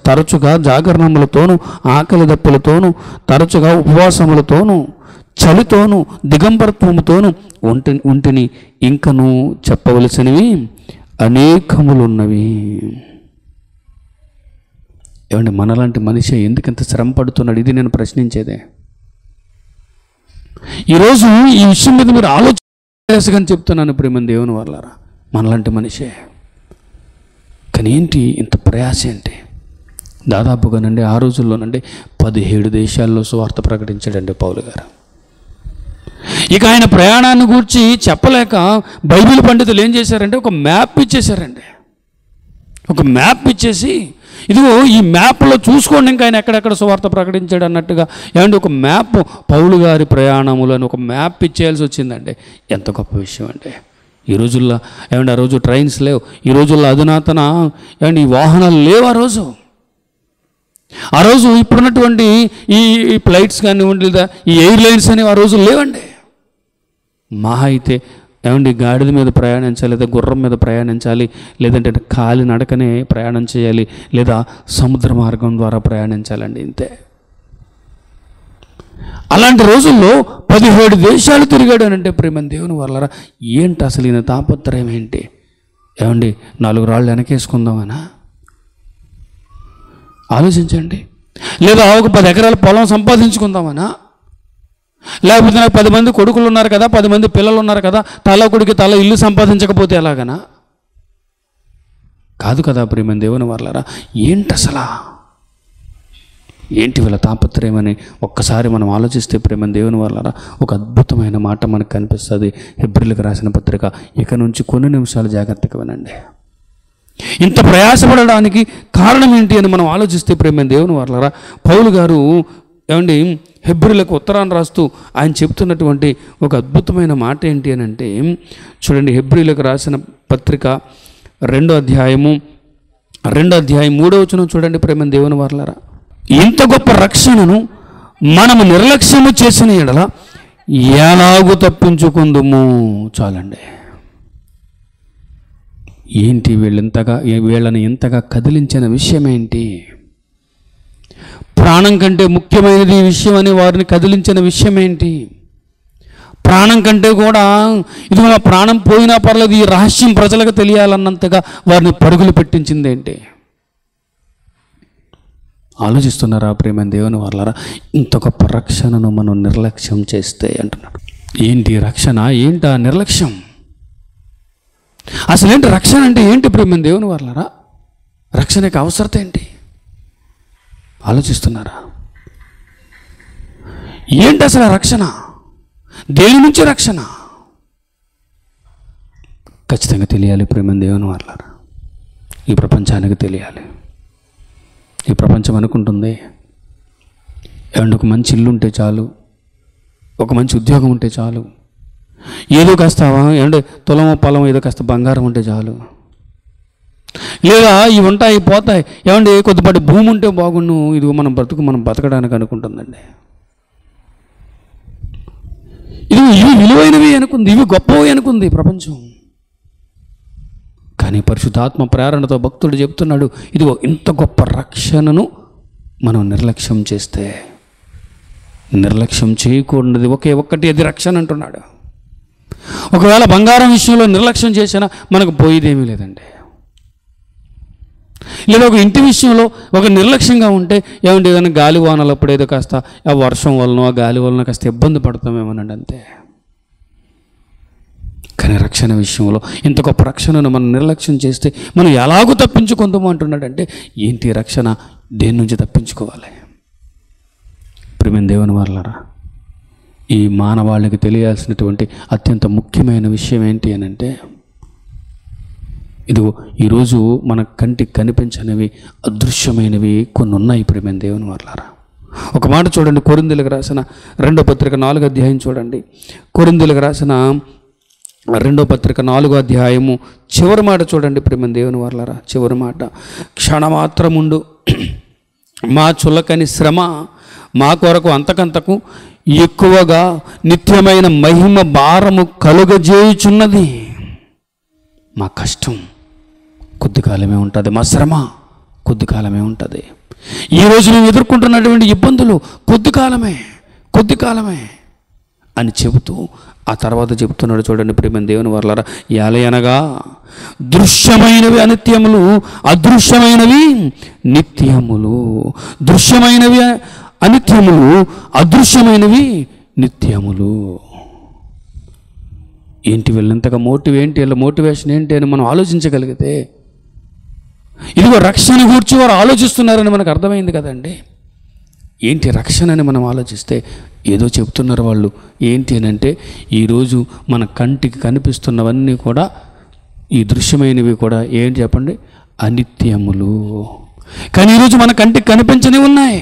Speaker 1: తరచుగా జాగరణములతోను, ఆకలి దప్పులతోను, తరచుగా ఉపవాసములతోను, చలితోను, దిగంబరత్వముతోను ఉంటిని. ఇంకను చెప్పవలసినవి అనేకములున్నవి. ఏమంటే మనలాంటి మనిషి ఎందుకంత శ్రమ పడుతున్నాడు? ఇది నేను ప్రశ్నించేదే. ఈరోజు ఈ విషయం మీద మీరు ఆలోచించని చెప్తున్నాను ప్రేమ దేవుని వాళ్ళారా. మనలాంటి మనిషే, కానీ ఏంటి ఇంత ప్రయాస ఏంటి? దాదాపుగానండి ఆ రోజుల్లోనండి 17 దేశాల్లో సువార్త ప్రకటించాడండి పౌలు గారు. ఇక ఆయన ప్రయాణాన్ని గూర్చి చెప్పలేక బైబిల్ పండితులు ఏం చేశారంటే ఒక మ్యాప్ ఇచ్చేశారండి. ఒక మ్యాప్ ఇచ్చేసి, ఇదిగో ఈ మ్యాప్లో చూసుకోండి ఇంకా ఆయన ఎక్కడెక్కడ సువార్త ప్రకటించాడు అన్నట్టుగా. ఏమంటే ఒక మ్యాప్, పౌలు గారి ప్రయాణములు అని ఒక మ్యాప్ ఇచ్చేయాల్సి వచ్చిందండి. ఎంత గొప్ప విషయం అంటే ఈ రోజుల్లో. ఏమంటే ఆ రోజు ట్రైన్స్ లేవు, ఈ రోజుల్లో అధునాతన ఏమంటే ఈ వాహనాలు లేవు. ఆ రోజు ఇప్పుడున్నటువంటి ఈ ఫ్లైట్స్ కానివ్వండి, లేదా ఈ ఎయిర్లైన్స్ అనేవి ఆ రోజు లేవండి. మహా అయితే ఏమండి గాడిద మీద ప్రయాణించాలి, లేదా గుర్రం మీద ప్రయాణించాలి, లేదంటే కాలి నడకనే ప్రయాణం చేయాలి, లేదా సముద్ర మార్గం ద్వారా ప్రయాణించాలండి, ఇంతే. అలాంటి రోజుల్లో 17 దేశాలు తిరిగాడు అని అంటే ప్రేమ దేవుని వాళ్ళరా, ఏంటి అసలు ఈయన తాపత్రయం ఏంటి? ఏమండి 4 రాళ్ళు వెనకేసుకుందామనా? ఆలోచించండి. లేదా ఒక 10 ఎకరాల పొలం సంపాదించుకుందామనా? లేకపోతే నాకు 10 మంది కొడుకులు ఉన్నారు కదా, 10 మంది పిల్లలు ఉన్నారు కదా, తల కొడుకు తల ఇల్లు సంపాదించకపోతే ఎలాగనా? కాదు కదా ప్రియమైన దేవుని వాళ్ళారా. ఏంటి అసలా, ఏంటి వీళ్ళ తాపత్రయం అని ఒక్కసారి మనం ఆలోచిస్తే ప్రియమైన దేవుని వాళ్ళారా, ఒక అద్భుతమైన మాట మనకు కనిపిస్తుంది. హెబ్రీయులకు రాసిన పత్రిక ఇక నుంచి కొన్ని నిమిషాలు జాగ్రత్తగా వినండి. ఇంత ప్రయాసపడడానికి కారణం ఏంటి అని మనం ఆలోచిస్తే ప్రియమైన దేవుని వాళ్ళారా, పౌలు గారు ఏమండి హెబ్రీయులకు ఉత్తరాన్ని రాస్తూ ఆయన చెప్తున్నటువంటి ఒక అద్భుతమైన మాట ఏంటి అని అంటే చూడండి. హెబ్రీయులకు రాసిన పత్రిక 2వ అధ్యాయం 3వ వచనం చూడండి ప్రేమ దేవుని వాళ్ళారా. ఇంత గొప్ప రక్షణను మనము నిర్లక్ష్యము చేసిన ఎడల ఎలాగూ తప్పించుకుందుము. చాలండి. ఏంటి వీళ్ళని ఇంతగా కదిలించిన విషయం ఏంటి? ప్రాణం కంటే ముఖ్యమైనది ఈ విషయం అని వారిని కదిలించిన విషయం ఏంటి? ప్రాణం కంటే కూడా ఇది మన ప్రాణం పోయినా పర్లేదు, ఈ రహస్యం ప్రజలకు తెలియాలన్నంతగా వారిని పరుగులు పెట్టించింది ఏంటి? ఆలోచిస్తున్నారా ప్రేమ దేవుని వాళ్ళారా? ఇంత గొప్ప రక్షణను మనం నిర్లక్ష్యం చేస్తే అంటున్నాడు. ఏంటి రక్షణ? ఏంటి ఆ నిర్లక్ష్యం? అసలేంటి రక్షణ అంటే ఏంటి ప్రేమ దేవుని వాళ్ళారా? రక్షణకి అవసరత ఏంటి? ఆలోచిస్తున్నారా? ఏంటి అసలు రక్షణ? దేని నుంచి రక్షణ? ఖచ్చితంగా తెలియాలి ప్రేమ దేవుని వాళ్ళారా. ఈ ప్రపంచానికి తెలియాలి. ఈ ప్రపంచం అనుకుంటుంది ఏమంటే ఒక మంచి ఇల్లు ఉంటే చాలు, ఒక మంచి ఉద్యోగం ఉంటే చాలు, ఏదో కాస్తావా ఏమంటే తులమో పొలం ఏదో కాస్త బంగారం ఉంటే చాలు, లేదా ఇవి ఉంటాయి పోతాయి, ఏమంటే కొద్దిపాటి భూమి ఉంటే బాగుండు, ఇది మనం బతకడానికి అనుకుంటుందండి. ఇవి విలువైనవి అనుకుంది, ఇవి గొప్పవి అనుకుంది ప్రపంచం. కానీ పరిశుద్ధాత్మ ప్రేరణతో భక్తుడు చెప్తున్నాడు, ఇదిగో ఇంత గొప్ప రక్షణను మనం నిర్లక్ష్యం చేస్తే, నిర్లక్ష్యం చేయకూడదు ఒకే ఒక్కటి అది రక్షణ అంటున్నాడు. ఒకవేళ బంగారం విషయంలో నిర్లక్ష్యం చేసినా మనకు పోయేదేమీ లేదండి. లేదా ఒక ఇంటి విషయంలో ఒక నిర్లక్ష్యంగా ఉంటే ఏమంటే ఏదైనా గాలి వానలప్పుడు ఏదో కాస్త ఆ వర్షం వలన ఆ గాలి వలన కాస్త ఇబ్బంది పడతామేమోనండి అంతే. కానీ రక్షణ విషయంలో ఇంత గొప్ప రక్షణను మనం నిర్లక్ష్యం చేస్తే మనం ఎలాగో తప్పించుకుందాము అంటున్నాడంటే ఏంటి రక్షణ? దేని నుంచి తప్పించుకోవాలి? ప్రియమైన దేవుని వారలారా, ఈ మానవాళికి తెలియాల్సినటువంటి అత్యంత ముఖ్యమైన విషయం ఏంటి అని అంటే, ఇదిగో ఈరోజు మన కంటికి కనిపించనివి అదృశ్యమైనవి కొన్ని ఉన్నాయి. ప్రియమైన దేవుని వారలారా, ఒక మాట చూడండి, కొరింథీయులకు రాసిన 2వ పత్రిక 4వ అధ్యాయం చూడండి. కొరింథీయులకు రాసిన 2వ పత్రిక 4వ అధ్యాయము చివరి మాట చూడండి. ప్రియమైన దేవుని వారలారా, చివరి మాట, క్షణమాత్రముండు మా చులకని శ్రమ మా కొరకు అంతకంతకు ఎక్కువగా నిత్యమైన మహిమ భారము కలుగజేయుచున్నది. మా కష్టం కొద్ది కాలమే ఉంటుంది, మా శ్రమ కొద్ది కాలమే ఉంటుంది. ఈరోజు మేము ఎదుర్కొంటున్నటువంటి ఇబ్బందులు కొద్ది కాలమే అని చెబుతూ ఆ తర్వాత చెబుతున్నాడు చూడండి. ప్రియమైన దేవుని వారలారా, ఏలయనగా దృశ్యమైనవి అనిత్యములు, అదృశ్యమైనవి నిత్యములు. దృశ్యమైనవి అనిత్యములు, అదృశ్యమైనవి నిత్యములు. ఏంటి వీళ్ళంతగా వీళ్ళ మోటివేషన్ ఏంటి అని మనం ఆలోచించగలిగితే, ఇదిగో రక్షణ గూర్చి వారు ఆలోచిస్తున్నారని మనకు అర్థమైంది కదండి. ఏంటి రక్షణ అని మనం ఆలోచిస్తే ఏదో చెప్తున్నారు వాళ్ళు. ఏంటి అని అంటే, ఈరోజు మన కంటికి కనిపిస్తున్నవన్నీ కూడా, ఈ దృశ్యమైనవి కూడా ఏంటి చెప్పండి? అనిత్యములు. కానీ ఈరోజు మన కంటికి కనిపించనివి ఉన్నాయి,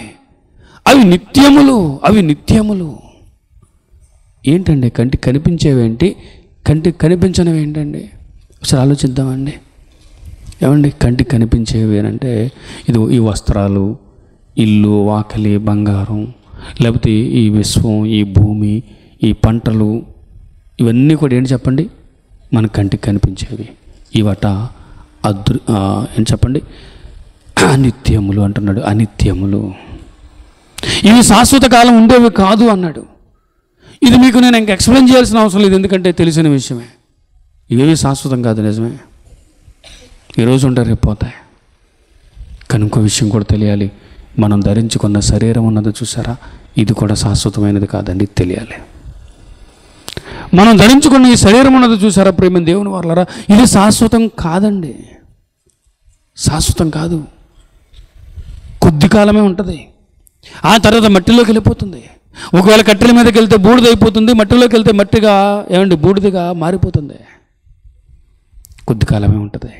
Speaker 1: అవి నిత్యములు. ఏంటండి కంటికి కనిపించేవేంటి, కంటికి కనిపించనివి ఏంటండి? ఒకసారి ఆలోచిద్దామండి. ఏమండి కంటికి కనిపించేవి అని అంటే, ఇది ఈ వస్త్రాలు, ఇల్లు, వాకిలి, బంగారం, లేకపోతే ఈ విశ్వం, ఈ భూమి, ఈ పంటలు, ఇవన్నీ కూడా ఏంటి చెప్పండి? మన కంటికి కనిపించేవి. ఇవట ఏం చెప్పండి? అనిత్యములు అంటున్నాడు. అనిత్యములు, ఇవి శాశ్వత కాలం ఉండేవి కాదు అన్నాడు. ఇది మీకు నేను ఇంక ఎక్స్ప్లెయిన్ చేయాల్సిన అవసరం లేదు, ఎందుకంటే తెలిసిన విషయమే. ఇవేవి శాశ్వతం కాదు, నిజమే. ఈరోజు ఉంటారు, రేపు పోతాయి. కానీ ఇంకో విషయం కూడా తెలియాలి, మనం ధరించుకున్న శరీరం ఉన్నది చూసారా, ఇది కూడా శాశ్వతమైనది కాదండి, తెలియాలి. మనం ధరించుకున్న ఈ శరీరం ఉన్నది చూసారా ప్రియమైన దేవుని వారలారా, ఇది శాశ్వతం కాదండి, శాశ్వతం కాదు. కొద్ది కాలమే ఉంటుంది, ఆ తర్వాత మట్టిలోకి వెళ్ళిపోతుంది. ఒకవేళ కట్టెల మీదకి వెళ్తే బూడిదైపోతుంది, మట్టిలోకి వెళ్తే మట్టిగా బూడిదగా మారిపోతుంది. కొద్ది కాలమే ఉంటుంది.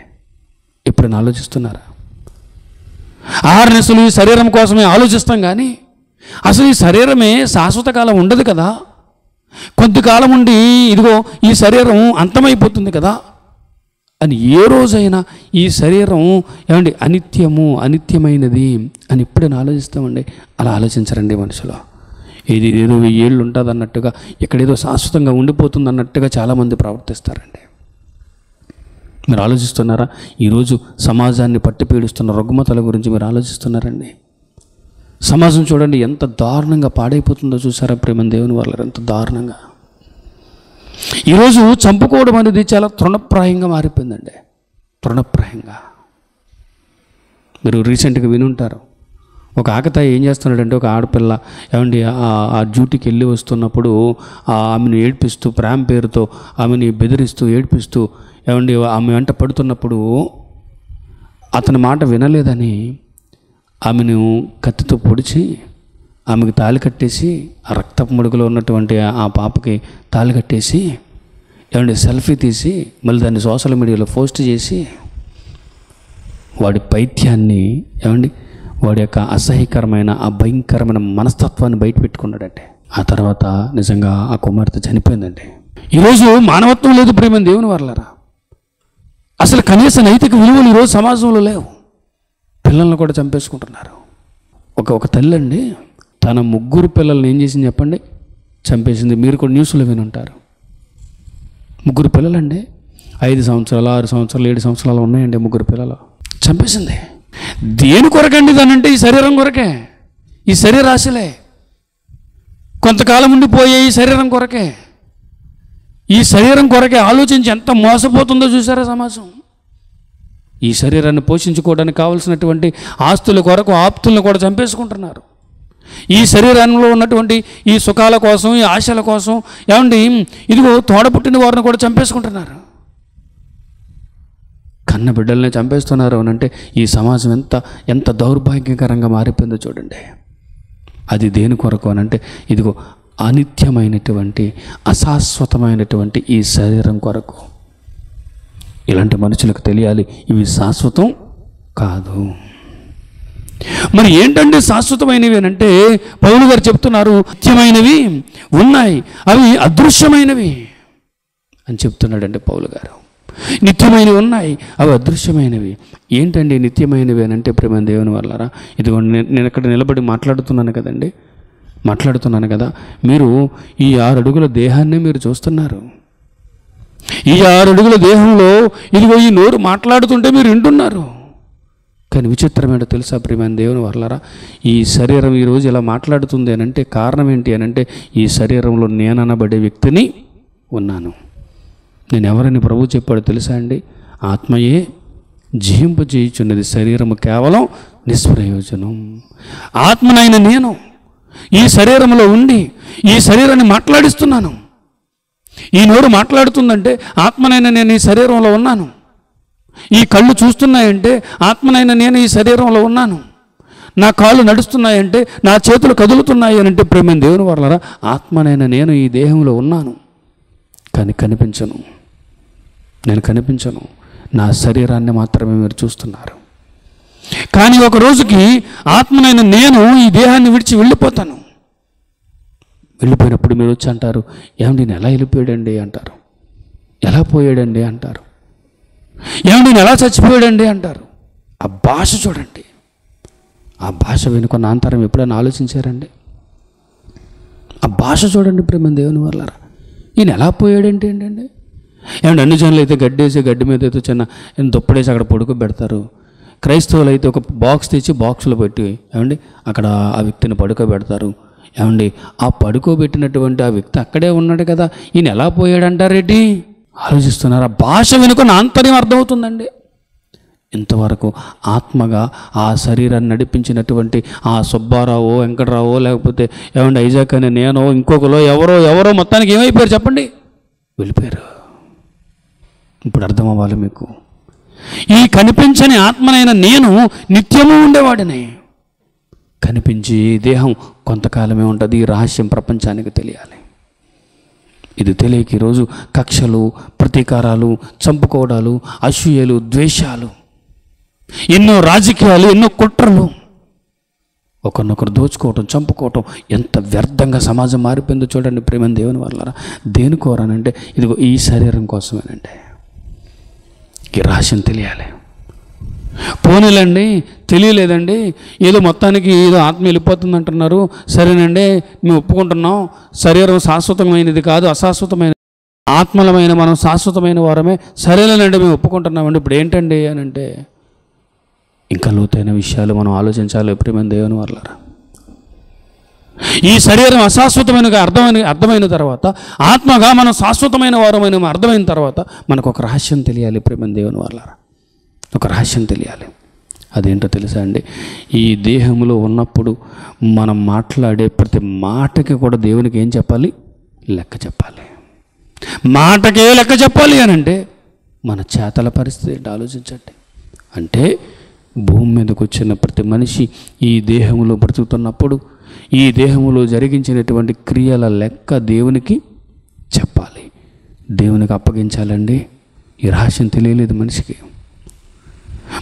Speaker 1: ఎప్పుడైనా ఆలోచిస్తున్నారా? ఆహారనిసులు ఈ శరీరం కోసమే ఆలోచిస్తాం, కానీ అసలు ఈ శరీరమే శాశ్వత కాలం ఉండదు కదా. కొద్ది కాలం ఉండి ఇదిగో ఈ శరీరం అంతమైపోతుంది కదా అని ఏ రోజైనా ఈ శరీరం అనిత్యమైనది అని ఎప్పుడైనా ఆలోచిస్తామండి? అలా ఆలోచించరండి మనుషులు. ఇది ఏదో 1000 ఏళ్ళు ఉంటుంది అన్నట్టుగా, ఇక్కడేదో శాశ్వతంగా ఉండిపోతుంది అన్నట్టుగా చాలామంది ప్రవర్తిస్తారండి. మీరు ఆలోచిస్తున్నారా? ఈరోజు సమాజాన్ని పట్టి పీడిస్తున్న రుగ్మతల గురించి మీరు ఆలోచిస్తున్నారండి? సమాజం చూడండి ఎంత దారుణంగా పాడైపోతుందో చూసారా ప్రియమైన దేవుని వల్ల, ఎంత దారుణంగా. ఈరోజు చంపుకోవడం అనేది చాలా తృణప్రాయంగా మారిపోయిందండి, తృణప్రాయంగా. మీరు రీసెంట్గా వినుంటారు, ఒక ఆకతాయి ఏం చేస్తున్నాడంటే, ఒక ఆడపిల్ల ఆ డ్యూటీకి వెళ్ళి వస్తున్నప్పుడు ఆమెను ఏడ్పిస్తూ, ప్రేమ పేరుతో ఆమెని బెదిరిస్తూ ఏడ్పిస్తూ ఆమె వెంట పడుతున్నప్పుడు అతని మాట వినలేదని ఆమెను కత్తితో పొడిచి ఆమెకు తాళి కట్టేసి, ఆ రక్తపు మడుగులో ఉన్నటువంటి ఆ పాపకి తాళి కట్టేసి సెల్ఫీ తీసి మళ్ళీ దాన్ని సోషల్ మీడియాలో పోస్ట్ చేసి వాడి పైత్యాన్ని వాడి యొక్క అసహ్యకరమైన ఆ భయంకరమైన మనస్తత్వాన్ని బయట పెట్టుకున్నాడంటే, ఆ తర్వాత నిజంగా ఆ కుమార్తె చనిపోయిందండి. ఈరోజు మానవత్వం లేదు ప్రియమైన దేవుని వారలారా. అసలు కనీస నైతిక విలువలు ఈరోజు సమాజంలో లేవు. పిల్లలను కూడా చంపేసుకుంటున్నారు. ఒక తల్లి అండి తన 3 పిల్లల్ని ఏం చేసింది చెప్పండి? చంపేసింది. మీరు కూడా న్యూస్లో వినుంటారు. 3 పిల్లలండి, 5 సంవత్సరాలు, 6 సంవత్సరాలు, 7 సంవత్సరాలు ఉన్నాయండి 3 పిల్లలు. చంపేసింది. దేని కొరకండి దానంటే? ఈ శరీరం కొరకే, ఈ శరీరాశలే, కొంతకాలం ఉండిపోయే ఈ శరీరం కొరకే. ఈ శరీరం కొరకే ఆలోచించి ఎంత మోసపోతుందో చూసారా సమాజం. ఈ శరీరాన్ని పోషించుకోవడానికి కావలసినటువంటి ఆస్తుల కొరకు ఆప్తులను కూడా చంపేసుకుంటున్నారు. ఈ శరీరంలో ఉన్నటువంటి ఈ సుఖాల కోసం, ఈ ఆశల కోసం ఏమండి ఇదిగో తోడపుట్టిన వారిని కూడా చంపేసుకుంటున్నారు. కన్న బిడ్డల్ని చంపేస్తున్నారు అనంటే ఈ సమాజం ఎంత దౌర్భాగ్యకరంగా మారిపోయిందో చూడండి. అది దేని కొరకు అనంటే ఇదిగో అనిత్యమైనటువంటి అశాశ్వతమైనటువంటి ఈ శరీరం కొరకు. ఇలాంటి మనుషులకు తెలియాలి ఇవి శాశ్వతం కాదు. మరి ఏంటంటే శాశ్వతమైనవి అంటే పౌలు గారు చెప్తున్నారు, నిత్యమైనవి ఉన్నాయి, అవి అదృశ్యమైనవి అని చెప్తున్నాడండి పౌలు గారు. నిత్యమైనవి ఉన్నాయి, అవి అదృశ్యమైనవి. ఏంటండి నిత్యమైనవి అని అంటే ప్రేమ దేవుని వల్లరా, ఇదిగో నేను ఇక్కడ నిలబడి మాట్లాడుతున్నాను కదా, మీరు ఈ 6 అడుగుల దేహాన్ని మీరు చూస్తున్నారు. ఈ 6 అడుగుల దేహంలో ఇదిగో ఈ నోరు మాట్లాడుతుంటే మీరు వింటున్నారు. కానీ విచిత్రమేంటో తెలుసా ప్రియమైన దేవుని వల్లరా, ఈ శరీరం ఈరోజు ఇలా మాట్లాడుతుంది అని అంటే కారణం ఏంటి అని అంటే ఈ శరీరంలో నేననబడే వ్యక్తిని ఉన్నాను. నేను ఎవరని ప్రభు చెప్పాడో తెలుసా అండి? ఆత్మయే జీవింపజేయుచున్నది, శరీరము కేవలం నిష్ప్రయోజనం. ఆత్మనైన నేను ఈ శరీరంలో ఉండి ఈ శరీరాన్ని మాట్లాడిస్తున్నాను. ఈ నోరు మాట్లాడుతుందంటే ఆత్మనైన నేను ఈ శరీరంలో ఉన్నాను. ఈ కళ్ళు చూస్తున్నాయంటే ఆత్మనైన నేను ఈ శరీరంలో ఉన్నాను. నా కాళ్ళు నడుస్తున్నాయంటే, నా చేతులు కదులుతున్నాయి అని అంటే ప్రేమ దేవుని వల్లరా, ఆత్మనైన నేను ఈ దేహంలో ఉన్నాను. కానీ నేను కనిపించను. నా శరీరాన్ని మాత్రమే మీరు చూస్తున్నారు. కానీ ఒక రోజుకి ఆత్మనైన నేను ఈ దేహాన్ని విడిచి వెళ్ళిపోతాను. వెళ్ళిపోయినప్పుడు మీరు వచ్చి అంటారు, ఏమండి నేను ఎలా వెళ్ళిపోయాడండి అంటారు, ఎలా పోయాడండి అంటారు, ఏమండి నేను ఎలా చచ్చిపోయాడండి అంటారు. ఆ భాష చూడండి, ఆ భాష వెనుకున్న అంతరం ఎప్పుడైనా ఆలోచించారండి? ఆ భాష చూడండి ప్రేమ దేవుని వల్లరా. ఈయన ఎలా పోయాడంటే ఏంటండి? ఏమంటే అన్ని జనులు అయితే గడ్డేసి గడ్డి మీద అయితే చిన్న దుప్పడేసి అక్కడ పడుకోబెడతారు. క్రైస్తవులు అయితే ఒక బాక్స్ తెచ్చి బాక్స్లో పెట్టి ఏమండి అక్కడ ఆ వ్యక్తిని పడుకోబెడతారు. ఏమండి ఆ పడుకోబెట్టినటువంటి ఆ వ్యక్తి అక్కడే ఉన్నాడు కదా, ఈయన ఎలా పోయాడంటారేంటి ఆలోచిస్తున్నారు. ఆ భాష వెనుకున్న ఆంతర్యం అర్థమవుతుందండి. ఇంతవరకు ఆత్మగా ఆ శరీరాన్ని నడిపించినటువంటి ఆ సుబ్బారావో, వెంకటరావో, లేకపోతే ఏమండి ఐజాక్ అనే నేనో, ఇంకొకలో ఎవరో మొత్తానికి ఏమైపోయారు చెప్పండి? వెళ్ళిపోయారు. ఇప్పుడు అర్థం అవ్వాలి మీకు. ఈ కనిపించని ఆత్మనైన నేను నిత్యము ఉండేవాడిని. కనిపించి దేహం కొంతకాలమే ఉంటుంది. ఈ రహస్యం ప్రపంచానికి తెలియాలి. ఇది తెలియక ఈరోజు కక్షలు, ప్రతీకారాలు, చంపుకోవడాలు, అసూయలు, ద్వేషాలు, ఎన్నో రాజకీయాలు, ఎన్నో కుట్రలు, ఒకరినొకరు దోచుకోవటం, చంపుకోవటం, ఎంత వ్యర్థంగా సమాజం మారిపోయిందో చూడండి ప్రేమ దేవుని వల్లరా. దేనికోరానంటే ఇదిగో ఈ శరీరం కోసమేనంటే. ఈ రహస్యం తెలియాలి. పోనీలండి తెలియలేదండి, ఏదో మొత్తానికి ఏదో ఆత్మ వెళ్ళిపోతుంది అంటున్నారు, సరేనండి మేము ఒప్పుకుంటున్నాం, శరీరం శాశ్వతమైనది కాదు, అశాశ్వతమైన ఆత్మలమైన మనం శాశ్వతమైన వారమే, సరేలేనండి మేము ఒప్పుకుంటున్నామండి. ఇప్పుడు ఏంటండి అని అంటే ఇంకా లోతైన విషయాలు మనం ఆలోచించాలి ప్రియమైన దేవుని వల్లరా. ఈ శరీరం అశాశ్వతమైనగా అర్థమైన తర్వాత, ఆత్మగా మనం శాశ్వతమైన వారమైన అర్థమైన తర్వాత మనకు ఒక రహస్యం తెలియాలి ప్రియమైన దేవుని వల్లరా. ఒక రహస్యం తెలియాలి. అదేంటో తెలుసా అండి? ఈ దేహంలో ఉన్నప్పుడు మనం మాట్లాడే ప్రతి మాటకి కూడా దేవునికి ఏం చెప్పాలి? లెక్క చెప్పాలి. మాటకే లెక్క చెప్పాలి అని అంటే మన చేతల పరిస్థితి ఏంటి ఆలోచించండి. అంటే భూమి మీదకి వచ్చిన ప్రతి మనిషి ఈ దేహంలో బ్రతుకుతున్నప్పుడు ఈ దేహంలో జరిగించినటువంటి క్రియల లెక్క దేవునికి చెప్పాలి, దేవునికి అప్పగించాలండి. ఈ రహస్యం తెలియలేదు మనిషికి.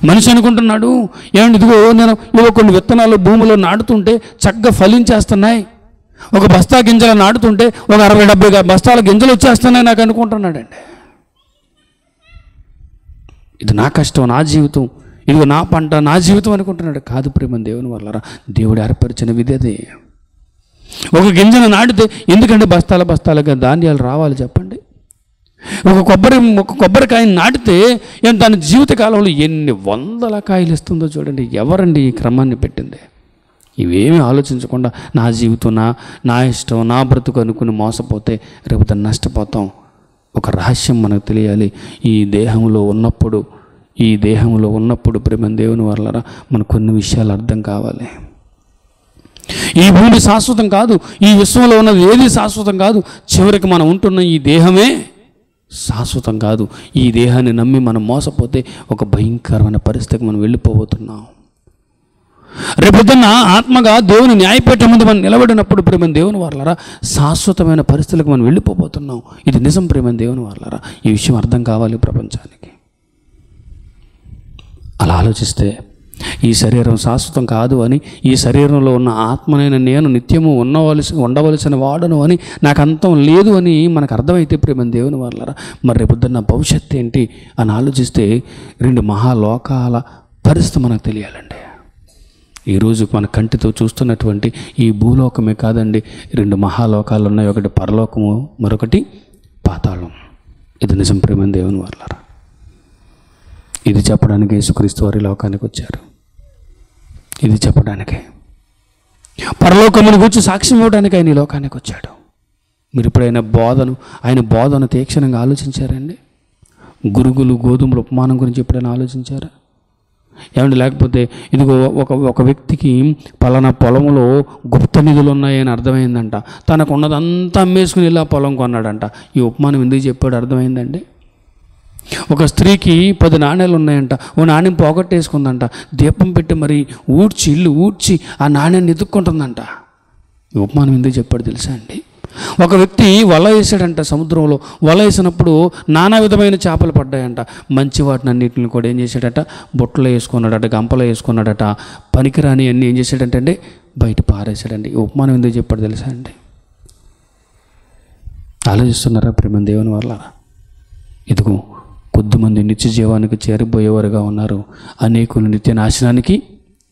Speaker 1: మనిషి అనుకుంటున్నాడు, ఏమండి ఇదిగో నేను కొన్ని విత్తనాలు భూమిలో నాటుతుంటే చక్కగా ఫలించేస్తున్నాయి, ఒక బస్తా గింజలు నాటుతుంటే ఒక 60-70 బస్తాల గింజలు వచ్చేస్తున్నాయి నాకు అనుకుంటున్నాడండి. ఇది నా కష్టం, నా జీవితం, ఇదిగో నా పంట, నా జీవితం అనుకుంటున్నాడు. కాదు ప్రేమ దేవుని వల్లరా, దేవుడు ఏర్పరిచిన విధి అది. ఒక గింజను నాటితే ఎందుకంటే బస్తాలుగా ధాన్యాలు రావాలి చెప్పండి? ఒక కొబ్బరికాయని నాటితే దాని జీవితకాలంలో ఎన్ని 100 కాయలు ఇస్తుందో చూడండి. ఎవరండి ఈ క్రమాన్ని పెట్టింది? ఇవేమీ ఆలోచించకుండా నా జీవితం, నా ఇష్టం, నా బ్రతుకు అనుకుని మోసపోతే రేపు దాన్ని నష్టపోతాం. ఒక రహస్యం మనకు తెలియాలి. ఈ దేహంలో ఉన్నప్పుడు ఈ దేహంలో ఉన్నప్పుడు ప్రేమ దేవుని వల్లరా మనకు కొన్ని విషయాలు అర్థం కావాలి. ఈ భూమి శాశ్వతం కాదు, ఈ విశ్వంలో ఉన్నది ఏది శాశ్వతం కాదు. చివరికి మనం ఉంటున్న ఈ దేహమే శాశ్వతం కాదు. ఈ దేహాన్ని నమ్మి మనం మోసపోతే ఒక భయంకరమైన పరిస్థితికి మనం వెళ్ళిపోబోతున్నాం. రేపొద్దున్న ఆత్మగా దేవుని న్యాయపీఠం ముందు మనం నిలబడినప్పుడు ప్రేమ దేవుని వాళ్ళరా శాశ్వతమైన పరిస్థితులకు మనం వెళ్ళిపోబోతున్నాం. ఇది నిజం ప్రేమ దేవుని వాళ్ళరా. ఈ విషయం అర్థం కావాలి ప్రపంచానికి. అలా ఆలోచిస్తే ఈ శరీరం శాశ్వతం కాదు అని, ఈ శరీరంలో ఉన్న ఆత్మనైన నేను నిత్యము ఉండవలసిన వాడను అని, నాకు అంతం లేదు అని మనకు అర్థమైతే ప్రేమ దేవుని వాళ్ళరా మరి రేపొద్దున్న భవిష్యత్తు ఏంటి అని ఆలోచిస్తే 2 మహాలోకాల పరిస్థితి మనకు తెలియాలండి. ఈరోజు మన కంటితో చూస్తున్నటువంటి ఈ భూలోకమే కాదండి, 2 మహాలోకాలు ఉన్నాయి. ఒకటి పరలోకము, మరొకటి పాతాళం. ఇది నిజం ప్రేమ దేవుని వాళ్ళరా. ఇది చెప్పడానికి యేసుక్రీస్తు వారి లోకానికి వచ్చారు. ఇది చెప్పడానికి, పరలోకమును గురించి సాక్ష్యం ఇవ్వడానికి ఆయన ఈ లోకానికి వచ్చాడు. మీరు ఎప్పుడైనా ఆయన బోధను తీక్షణంగా ఆలోచించారండి? గురుగులు గోధుమల ఉపమానం గురించి ఎప్పుడైనా ఆలోచించారా? ఏమండి, లేకపోతే ఇదిగో ఒక వ్యక్తికి పలానా పొలంలో గుప్త నిధులు ఉన్నాయని అర్థమైందంట. తనకు ఉన్నదంతా అమ్మేసుకుని ఇలా పొలం కొన్నాడంట. ఈ ఉపమానం ఎందుకు చెప్పాడు అర్థమైందండి? ఒక స్త్రీకి 10 నాణ్యాలు ఉన్నాయంట. ఓ నాణ్యం పోగొట్టేసుకుందంట. దీపం పెట్టి మరి ఇల్లు ఊడ్చి ఆ నాణ్యాన్ని ఎత్తుక్కుంటుందంట. ఈ ఉపమానం ఎందుకు చెప్పాడు తెలుసా అండి? ఒక వ్యక్తి వల వేసాడంట సముద్రంలో. వల వేసినప్పుడు నానా విధమైన చేపలు పడ్డాయంట. మంచి వాటిని అన్నింటిని కూడా ఏం చేశాడట? బొట్టలో వేసుకున్నాడట, గంపలో వేసుకున్నాడట. పనికిరాని అన్నీ ఏం చేశాడంటే బయట పారేశాడండి. ఈ ఉపమానం ఎందుకు చెప్పాడు తెలుసా అండి? ఆలోచిస్తున్నారా ప్రేమ దేవుని వల్ల? ఇదిగో కొద్దిమంది నిత్య జీవానికి చేరిపోయేవారుగా ఉన్నారు, అనేకులు నిత్య నాశనానికి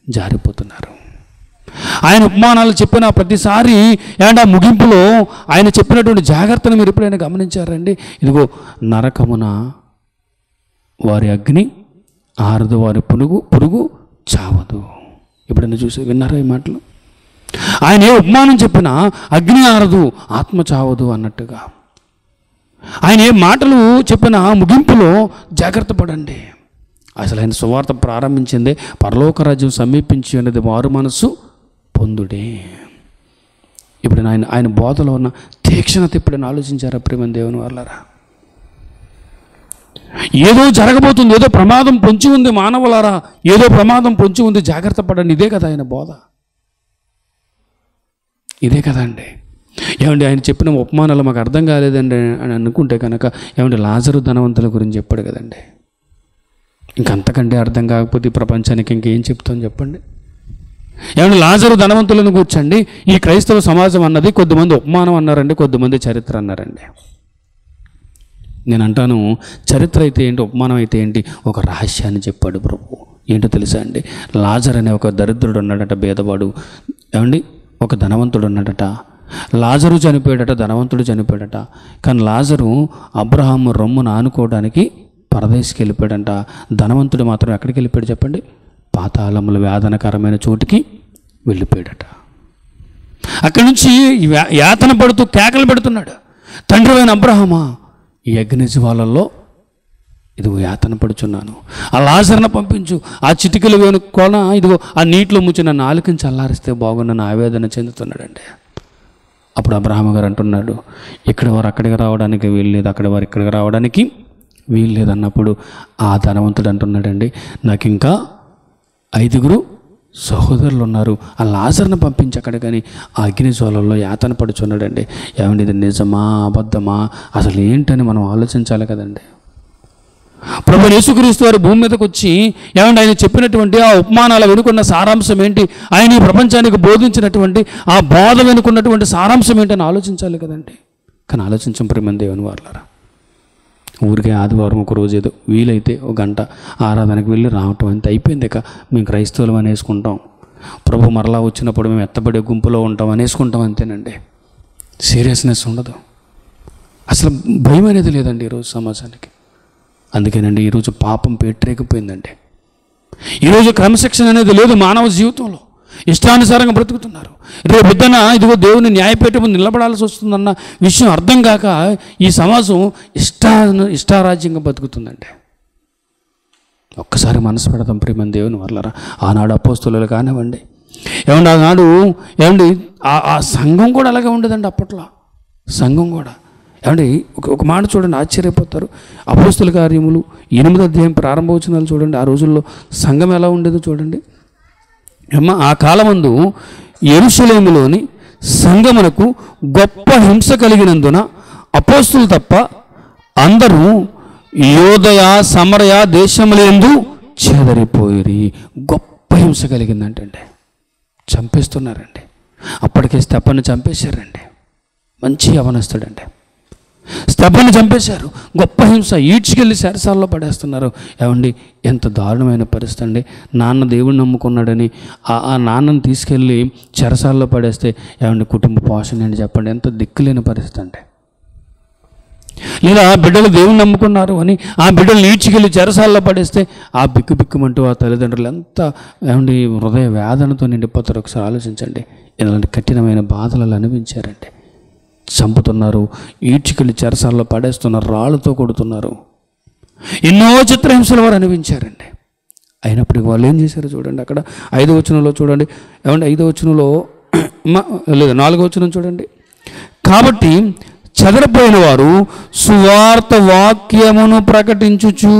Speaker 1: జారిపోతున్నారు. ఆయన ఉపమానాలు చెప్పిన ప్రతిసారి ఆ ముగింపులో ఆయన చెప్పినటువంటి జాగ్రత్తను మీరు ఎప్పుడైనా గమనించారండి? ఇదిగో నరకమున వారి అగ్ని ఆరదు, వారి పురుగు చావదు. ఎప్పుడైనా విన్నారా ఈ మాటలు? ఆయన ఏ ఉపమానం చెప్పినా అగ్ని ఆరదు, ఆత్మ చావదు అన్నట్టుగా. ఆయన ఏ మాటలు చెప్పిన ముగింపులో జాగ్రత్త పడండి. అసలు ఆయన సువార్త ప్రారంభించిందే పరలోక రాజ్యం సమీపించి అనేది మారు మనస్సు పొందుడే. ఇప్పుడు ఆయన బోధలో ఉన్న తీక్షణత ఎప్పుడైనా ఆలోచించారా ప్రేమ దేవుని వాళ్ళరా? ఏదో జరగబోతుంది, ఏదో ప్రమాదం పొంచి ఉంది మానవులారా, ఏదో ప్రమాదం పొంచి ఉంది, జాగ్రత్త పడండి. ఇదే కదా ఆయన బోధ, ఇదే కదా అండి. ఏమండి, ఆయన చెప్పిన ఉపమానాలు మాకు అర్థం కాలేదండి అని అనుకుంటే కనుక, ఏమంటే లాజరు ధనవంతుల గురించి చెప్పాడు కదండి. ఇంకంతకంటే అర్థం కాకపోతే ప్రపంచానికి ఇంకేం చెప్తాం చెప్పండి? ఏమంటే లాజరు ధనవంతులను కూర్చండి. ఈ క్రైస్తవ సమాజం అన్నది కొద్దిమంది ఉపమానం అన్నారండి, కొద్దిమంది చరిత్ర అన్నారండి. నేను అంటాను, చరిత్ర అయితే ఏంటి, ఉపమానం అయితే ఏంటి? ఒక రహస్యాన్ని చెప్పాడు ప్రభు. ఏంటో తెలుసా అండి? లాజర్ అనే ఒక దరిద్రుడు ఉన్నాడట, భేదవాడు. ఏమండి, ఒక ధనవంతుడు ఉన్నాడట. లాజరు చనిపోయాడట, ధనవంతుడు చనిపోయాడట. కానీ లాజరు అబ్రహాము రొమ్మును ఆనుకోవడానికి పరదేశికి వెళ్ళిపోయాడంట. ధనవంతుడు మాత్రం ఎక్కడికి వెళ్ళిపోయాడు చెప్పండి? పాతాళముల వేదనకరమైన చోటుకి వెళ్ళిపోయాడట. అక్కడి నుంచి యాతన పడుతూ కేకలు పెడుతున్నాడు, తండ్రివైన అబ్రహామా, ఈ అగ్ని జ్వాలల్లో ఇదిగో యాతన పడుచున్నాను, ఆ లాజరును పంపించు. ఆ చిటికలు వేను కోన ఇదిగో ఆ నీటిలో ముంచి నన్ను ఆలకించి చల్లారిస్తే బాగుండని ఆవేదన చెందుతున్నాడండి. అప్పుడు అబ్రహాము గారు అంటున్నాడు, ఇక్కడ వారు అక్కడికి రావడానికి వీల్లేదు, అక్కడ వారు ఇక్కడికి రావడానికి వీల్లేదు అన్నప్పుడు ఆ ధనవంతుడు అంటున్నాడండి, నాకు ఇంకా 5 సహోదరులు ఉన్నారు, ఆ లాజరును పంపించి అక్కడ. కానీ ఆ అగ్ని జ్వాలల్లో యాతన పడుచున్నాడండి. ఏమండి, ఇది నిజమా అబద్ధమా అసలు ఏంటని మనం ఆలోచించాలి కదండి. ప్రభువు యేసుక్రీస్తు వారు భూమి మీదకి వచ్చి ఏమంటే ఆయన చెప్పినటువంటి ఆ ఉపమానాల వెనుకున్న సారాంశం ఏంటి, ఆయన ఈ ప్రపంచానికి బోధించినటువంటి ఆ బోధ వెనుకున్నటువంటి సారాంశం ఏంటని ఆలోచించాలి కదండి. కానీ ఆలోచించం ప్రేమ దేవుని వాళ్ళరా. ఊరికే ఆదివారం ఒక రోజు ఏదో వీలైతే 1 గంట ఆరాధనకు వెళ్ళి రావటం అంతే అయిపోయింది. ఇక మేము క్రైస్తవులు అనేసుకుంటాం, ప్రభు మరలా వచ్చినప్పుడు మేము ఎత్తబడే గుంపులో ఉంటాం అనేసుకుంటాం, అంతేనండి. సీరియస్నెస్ ఉండదు, అసలు భయం అనేది లేదండి ఈరోజు సమాజానికి. అందుకేనండి ఈరోజు పాపం పెట్టరేకపోయిందండి. ఈరోజు క్రమశిక్షణ అనేది లేదు మానవ జీవితంలో. ఇష్టానుసారంగా బ్రతుకుతున్నారు. రేపు పొద్దున ఇదిగో దేవుని న్యాయపీఠం ముందు నిలబడాల్సి వస్తుందన్న విషయం అర్థం కాక ఈ సమాజం ఇష్టారాజ్యంగా బతుకుతుందండి. ఒక్కసారి మనసు పెడదాం ప్రియమైన దేవుని వల్లరా. ఆనాడు అపోస్తలులు కానివ్వండి, ఏమండి ఆనాడు ఏమండి ఆ సంఘం కూడా అలాగే ఉండేదండి అప్పట్లో. సంఘం కూడా ఏమండి ఒక మాట చూడండి, ఆశ్చర్యపోతారు. అపోస్తల కార్యములు 8వ అధ్యాయం ప్రారంభవచనాలు చూడండి. ఆ రోజుల్లో సంఘం ఎలా ఉండేదో చూడండి. ఆ కాలమందు యెరూషలేములోని సంఘమునకు గొప్ప హింస కలిగినందున అపోస్తలు తప్ప అందరూ యోదయ సమరయ దేశములందు చెదరిపోయిరి. గొప్ప హింస కలిగిందంటండి. చంపేస్తున్నారండి. అప్పటికే స్తెఫనుని చంపేశారండి. మంచి యవనస్తుడండి. స్తెఫనుని చంపేశారు. గొప్ప హింస, ఈడ్చుకెళ్ళి చెరసాలలో పడేస్తున్నారు. ఏమండి ఎంత దారుణమైన పరిస్థితి అండి. నాన్న దేవుడిని నమ్ముకున్నాడని ఆ నాన్నను తీసుకెళ్ళి చెరసాలలో పడేస్తే ఏమండి కుటుంబ పోషణ అని చెప్పండి, ఎంత దిక్కులేని పరిస్థితి అండి. లేదా బిడ్డలు దేవుని నమ్ముకున్నారు అని ఆ బిడ్డలు ఈడ్చుకెళ్ళి చెరసాలలో పడేస్తే ఆ బిక్కుమంటూ ఆ తల్లిదండ్రులు ఎంత ఏమండి హృదయ వేదనతో నిండిపోతారు. ఒకసారి ఆలోచించండి. ఇలాంటి కఠినమైన బాధలు అనిపించారండి. చంపుతున్నారు, ఈడ్చుకెళ్ళి చెరసాలలో పడేస్తున్నారు, రాళ్ళతో కొడుతున్నారు. ఎన్నో చిత్రహింసలు వారు అనిపించారండి. అయినప్పటికీ వాళ్ళు ఏం చేశారు చూడండి. అక్కడ 5వ వచనంలో చూడండి. ఏమంటే 5వ వచనంలో లేదా 4వ వచనం చూడండి. కాబట్టి చెదరిపోయిన వారు సువార్త వాక్యమును ప్రకటించుచు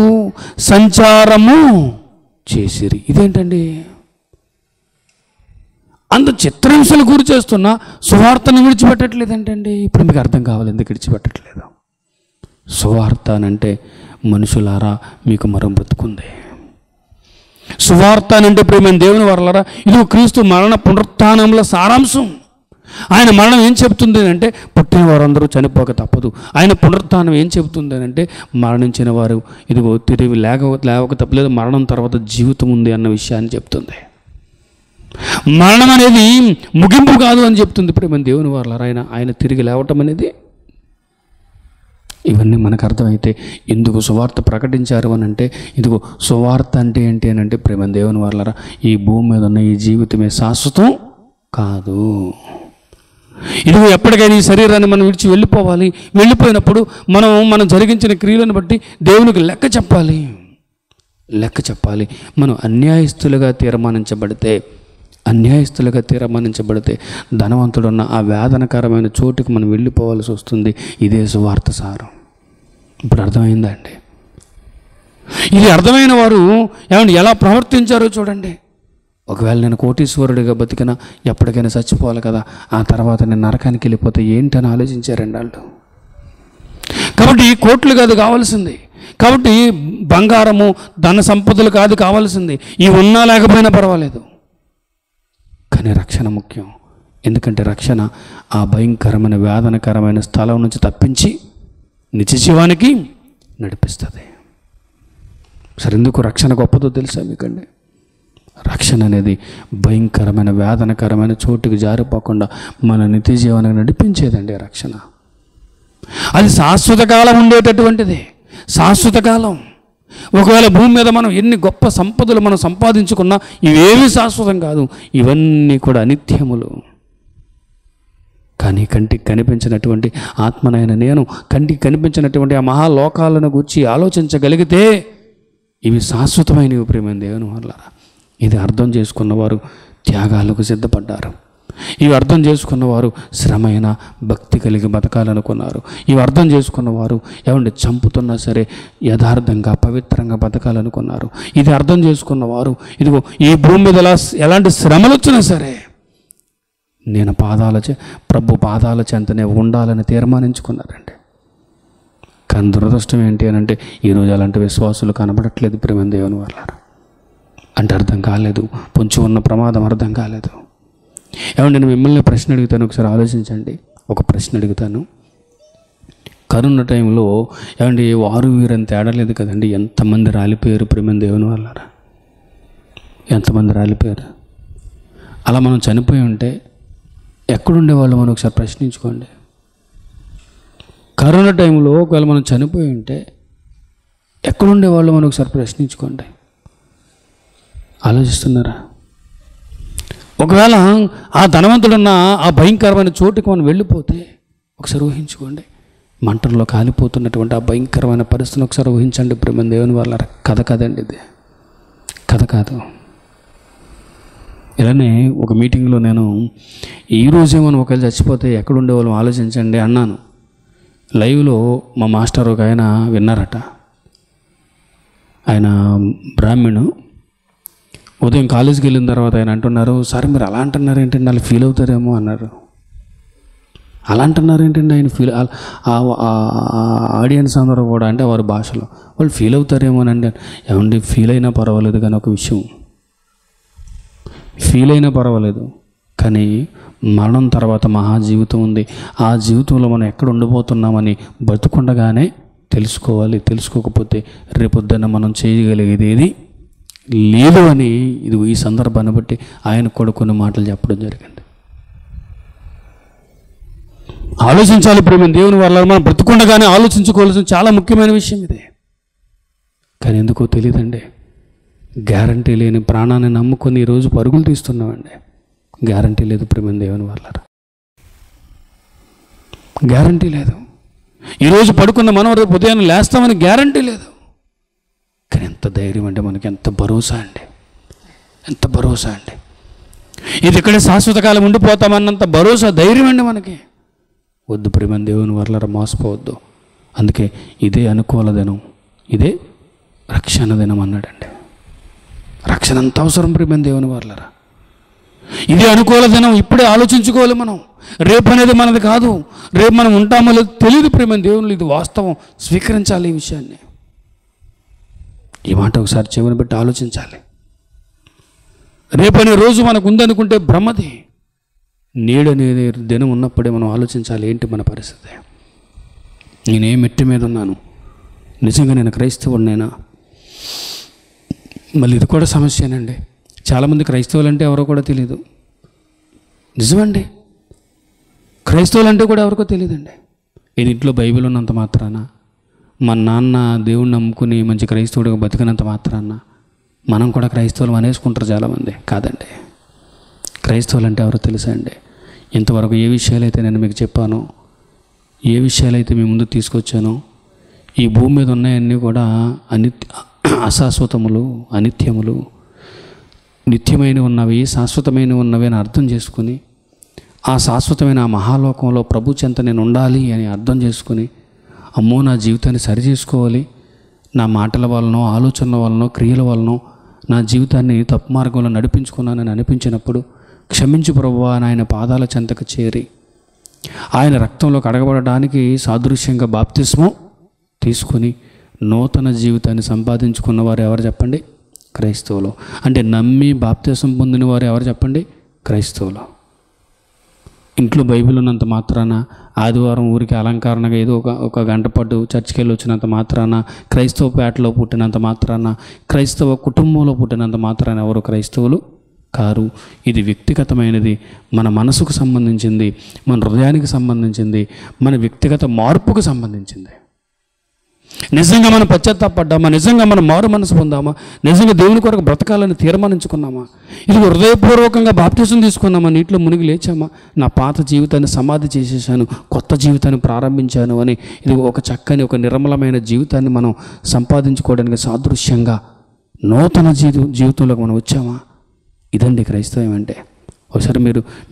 Speaker 1: సంచారము చేసిరి. ఇదేంటండి? అంత చిత్రహింసలు గురి చేస్తున్నా సువార్తను విడిచిపెట్టట్లేదంటండి. ఇప్పుడు మీకు అర్థం కావాలి ఎందుకు విడిచిపెట్టట్లేదు. సువార్త అనంటే మనుషులారా మీకు మరో బ్రతుకుంది. సువార్త అనంటే ప్రియమైన దేవుని వరలారా ఇది క్రీస్తు మరణ పునరుత్థానంలో సారాంశం. ఆయన మరణం ఏం చెబుతుంది అంటే పుట్టిన వారందరూ చనిపోక తప్పదు. ఆయన పునరుత్థానం ఏం చెబుతుంది అంటే మరణించిన వారు ఇదిగో తిరిగి లేవక తప్పలేదు, మరణం తర్వాత జీవితం ఉంది అన్న విషయాన్ని చెప్తుంది. మరణం అనేది ముగింపు కాదు అని చెప్తుంది ప్రియమైన దేవుని వారలారా. ఆయన తిరిగి లేవటం అనేది ఇవన్నీ మనకు అర్థమైతే ఎందుకు సువార్త ప్రకటించారు అని అంటే ఇదిగో సువార్త అంటే ఏంటి అని అంటే ప్రియమైన దేవుని వారలారా ఈ భూమి మీద ఉన్న ఈ జీవితమే శాశ్వతం కాదు. ఇదిగో ఎప్పటికైనా ఈ శరీరాన్ని మనం విడిచి వెళ్ళిపోవాలి. వెళ్ళిపోయినప్పుడు మనం జరిగించిన క్రియలను బట్టి దేవునికి లెక్క చెప్పాలి. మనం అన్యాయస్తులుగా తీర్మానించబడితే ధనవంతుడున్న ఆ వేదనకరమైన చోటుకి మనం వెళ్ళిపోవాల్సి వస్తుంది. ఇదే సువార్త సారం. ఇప్పుడు అర్థమైందా అండి? ఇది అర్థమైన వారు ఏమండి ఎలా ప్రవర్తించారో చూడండి. ఒకవేళ నేను కోటీశ్వరుడిగా బతికినా ఎప్పటికైనా చచ్చిపోవాలి కదా, ఆ తర్వాత నేను నరకానికి వెళ్ళిపోతే ఏంటని ఆలోచించారండి వాళ్ళు. కాబట్టి కోట్లు కాదు కావాల్సింది, కాబట్టి బంగారము ధన సంపదలు కాదు కావాల్సింది, ఇవి ఉన్నా లేకపోయినా పర్వాలేదు, కానీ రక్షణ ముఖ్యం. ఎందుకంటే రక్షణ ఆ భయంకరమైన వేదనకరమైన స్థలం నుంచి తప్పించి నిత్య జీవానికి నడిపిస్తుంది. సరే, ఎందుకు రక్షణ గొప్పదో తెలుసా మీకండి? రక్షణ అనేది భయంకరమైన వేదనకరమైన చోటుకి జారిపోకుండా మన నిత్య జీవనాన్ని నడిపించేదండి రక్షణ. అది శాశ్వత కాలం ఉండేటటువంటిది. శాశ్వత కాలం. ఒకవేళ భూమి మీద మనం ఎన్ని గొప్ప సంపదలు మనం సంపాదించుకున్నా ఇవేమీ శాశ్వతం కాదు. ఇవన్నీ కూడా అనిత్యములు. కానీ కంటికి కనిపించినటువంటి ఆత్మనైన నేను కంటికి కనిపించినటువంటి ఆ మహాలోకాలను గూర్చి ఆలోచించగలిగితే ఇవి శాశ్వతమైనవి ప్రియమైన దేవుని వల్లారా. ఇది అర్థం చేసుకున్నవారు త్యాగాలకు సిద్ధపడ్డారు. ఇవి అర్థం చేసుకున్నవారు శ్రమైన భక్తి కలిగి బతకాలనుకున్నారు. ఇవి అర్థం చేసుకున్నవారు ఏమంటే చంపుతున్నా సరే యథార్థంగా పవిత్రంగా బతకాలనుకున్నారు. ఇది అర్థం చేసుకున్నవారు ఇదిగో ఈ భూమి మీద ఎలాంటి శ్రమలు వచ్చినా సరే నేను ప్రభు పాదాల చెంతనే ఉండాలని తీర్మానించుకున్నారండి. కానీ దురదృష్టం ఏంటి అని అంటే ఈరోజు అలాంటి విశ్వాసులు కనబడట్లేదు ప్రియమైన దేవుని వల్లారా. అంటే అర్థం కాలేదు, పొంచి ఉన్న ప్రమాదం అర్థం కాలేదు. ఏమంటే నేను మిమ్మల్ని ప్రశ్న అడుగుతాను, ఒకసారి ఆలోచించండి. ఒక ప్రశ్న అడుగుతాను. కరోనా టైంలో ఏమండి వారు వీరని తేడా లేదు కదండి. ఎంతమంది రాలిపోయారు ప్రియమైన దేవుని వల్లారా. ఎంతమంది రాలిపోయారు. అలా మనం చనిపోయి ఉంటే ఎక్కడుండేవాళ్ళు మనం ఒకసారి ప్రశ్నించుకోండి. కరోనా టైంలో ఒకవేళ మనం చనిపోయి ఉంటే ఎక్కడుండేవాళ్ళు మనం ఒకసారి ప్రశ్నించుకోండి. ఆలోచిస్తున్నారా? ఒకవేళ ఆ ధనవంతుడున్న ఆ భయంకరమైన చోటుకి మనం వెళ్ళిపోతే ఒకసారి ఊహించుకోండి. మంటల్లో కాలిపోతున్నటువంటి ఆ భయంకరమైన పరిస్థితిని ఒకసారి ఊహించండి ప్రియమైన దేవుని వల్ల. కథ కదండి ఇది. కథ కాదు. ఇలానే ఒక మీటింగ్లో నేను ఈరోజే మనం ఒకవేళ చచ్చిపోతే ఎక్కడుండేవాళ్ళం ఆలోచించండి అన్నాను. లైవ్లో మా మాస్టర్ ఒక ఆయన విన్నారట. ఆయన బ్రాహ్మణు. ఉదయం కాలేజీకి వెళ్ళిన తర్వాత ఆయన అంటున్నారు, సార్ మీరు అలా అంటున్నారు ఏంటండి, వాళ్ళు ఫీల్ అవుతారేమో అన్నారు. అలా అంటున్నారు ఏంటండి, ఆయన ఫీల్ ఆడియన్స్ అందరూ కూడా అంటే వారి భాషలో వాళ్ళు ఫీల్ అవుతారేమో అని అంటే, ఏమండి ఫీల్ అయినా పర్వాలేదు కానీ ఒక విషయం, ఫీల్ అయినా పర్వాలేదు కానీ మరణం తర్వాత మహాజీవితం ఉంది. ఆ జీవితంలో మనం ఎక్కడ ఉండిపోతున్నామని బతుకుండగానే తెలుసుకోవాలి. తెలుసుకోకపోతే రేపొద్దున మనం చేయగలిగేది ఏది లేదు అని ఇది ఈ సందర్భాన్ని బట్టి ఆయన కూడా కొన్ని మాటలు చెప్పడం జరిగింది. ఆలోచించాలి ప్రేమ దేవుని వల్ల మనం బ్రతుకుండగానే ఆలోచించుకోవాల్సిన చాలా ముఖ్యమైన విషయం ఇదే. కానీ ఎందుకో తెలియదండి, గ్యారంటీ లేని ప్రాణాన్ని నమ్ముకొని ఈరోజు పరుగులు తీస్తున్నామండి. గ్యారంటీ లేదు ప్రేమ దేవుని వల్ల, గ్యారంటీ లేదు. ఈరోజు పడుకున్న మనం రేపు ఉదయాన్ని లేస్తామని గ్యారంటీ లేదు. కానీ ఎంత ధైర్యం అంటే మనకి, ఎంత భరోసా అండి, ఎంత భరోసా అండి. ఇది ఇక్కడే శాశ్వత కాలం ఉండిపోతామన్నంత భరోసా, ధైర్యం అండి మనకి. వద్దు ప్రేమ దేవుని వల్ల మోసపోవద్దు. అందుకే ఇదే అనుకూల దినం, ఇదే రక్షణ దినం అన్నాడండి. రక్షణ అంత అవసరం ప్రేమ దేవుని వల్ల. ఇదే అనుకూల దినం. ఇప్పుడే ఆలోచించుకోవాలి మనం. రేపు అనేది మనది కాదు. రేపు మనం ఉంటామో లేదో తెలియదు ప్రేమ దేవుని. ఇది వాస్తవం, స్వీకరించాలి ఈ విషయాన్ని. ఈ మాట ఒకసారి చెవిని పెట్టి ఆలోచించాలి. రేపనే రోజు మనకు ఉందనుకుంటే భ్రమది. నేడనేది దినం ఉన్నప్పుడే మనం ఆలోచించాలి ఏంటి మన పరిస్థితి. నేనే మెట్టి మీద ఉన్నాను, నిజంగా నేను క్రైస్తవుడినేనా? మళ్ళీ ఇది కూడా సమస్యనండి. చాలామంది క్రైస్తవులు అంటే ఎవరో కూడా తెలియదు. నిజమండి, క్రైస్తవులు అంటే కూడా ఎవరికో తెలియదండి. ఇది ఇంట్లో బైబిల్ ఉన్నంత మాత్రాన, మా నాన్న దేవుణ్ణి నమ్ముకుని మంచి క్రైస్తవుడిగా బతికినంత మాత్రాన మనం కూడా క్రైస్తవులు అనేసుకుంటారు చాలామంది. కాదండి, క్రైస్తవులు అంటే ఎవరో తెలుసా అండి? ఇంతవరకు ఏ విషయాలైతే నేను మీకు చెప్పానో, ఏ విషయాలైతే మీ ముందు తీసుకొచ్చానో, ఈ భూమి మీద ఉన్నాయన్నీ కూడా అశాశ్వతములు, అనిత్యములు. నిత్యమైన ఉన్నవి, శాశ్వతమైన ఉన్నవి అని అర్థం చేసుకుని, ఆ శాశ్వతమైన ఆ మహాలోకంలో ప్రభు చెంత నేను ఉండాలి అని అర్థం చేసుకుని, అమ్మో నా జీవితాన్ని సరి చేసుకోవాలి, నా మాటల వలనో, ఆలోచనల వలనో, క్రియల వలనో నా జీవితాన్ని తప్పు మార్గంలో నడిపించుకున్నానని అనిపించినప్పుడు, క్షమించు ప్రభువా అని ఆయన పాదాల చెంతకు చేరి ఆయన రక్తంలో కడగబడడానికి సాదృశ్యంగా బాప్తిస్మం తీసుకుని నూతన జీవితాన్ని సంపాదించుకున్న వారు ఎవరు చెప్పండి? క్రైస్తవులు. అంటే నమ్మి బాప్తిసం పొందిన వారు ఎవరు చెప్పండి? క్రైస్తవులు. ఇంట్లో బైబిల్ ఉన్నంత మాత్రాన, ఆదివారం ఊరికి అలంకరణగా ఏదో ఒక గంట పాటు చర్చికి వెళ్ళి వచ్చినంత మాత్రాన, క్రైస్తవ పేటలో పుట్టినంత మాత్రాన, క్రైస్తవ కుటుంబంలో పుట్టినంత మాత్రాన ఎవరు క్రైస్తవులు కారు. ఇది వ్యక్తిగతమైనది, మన మనసుకు సంబంధించింది, మన హృదయానికి సంబంధించింది, మన వ్యక్తిగత మార్పుకు సంబంధించింది. నిజంగా మనం పశ్చాత్తాపడ్డామా? నిజంగా మనం మారు మనసు పొందామా? నిజంగా దేవుని కొరకు బ్రతకాలని తీర్మానించుకున్నామా? ఇది హృదయపూర్వకంగా బాప్తిసం తీసుకున్నామా? నీటిలో మునిగి లేచామా? నా పాత జీవితాన్ని సమాధి చేసేసాను, కొత్త జీవితాన్ని ప్రారంభించాను అని ఇది ఒక చక్కని, ఒక నిర్మలమైన జీవితాన్ని మనం సంపాదించుకోవడానికి సాదృశ్యంగా నూతన జీవితంలోకి మనం వచ్చామా? ఇదండి క్రైస్తవం అంటే. ఒకసారి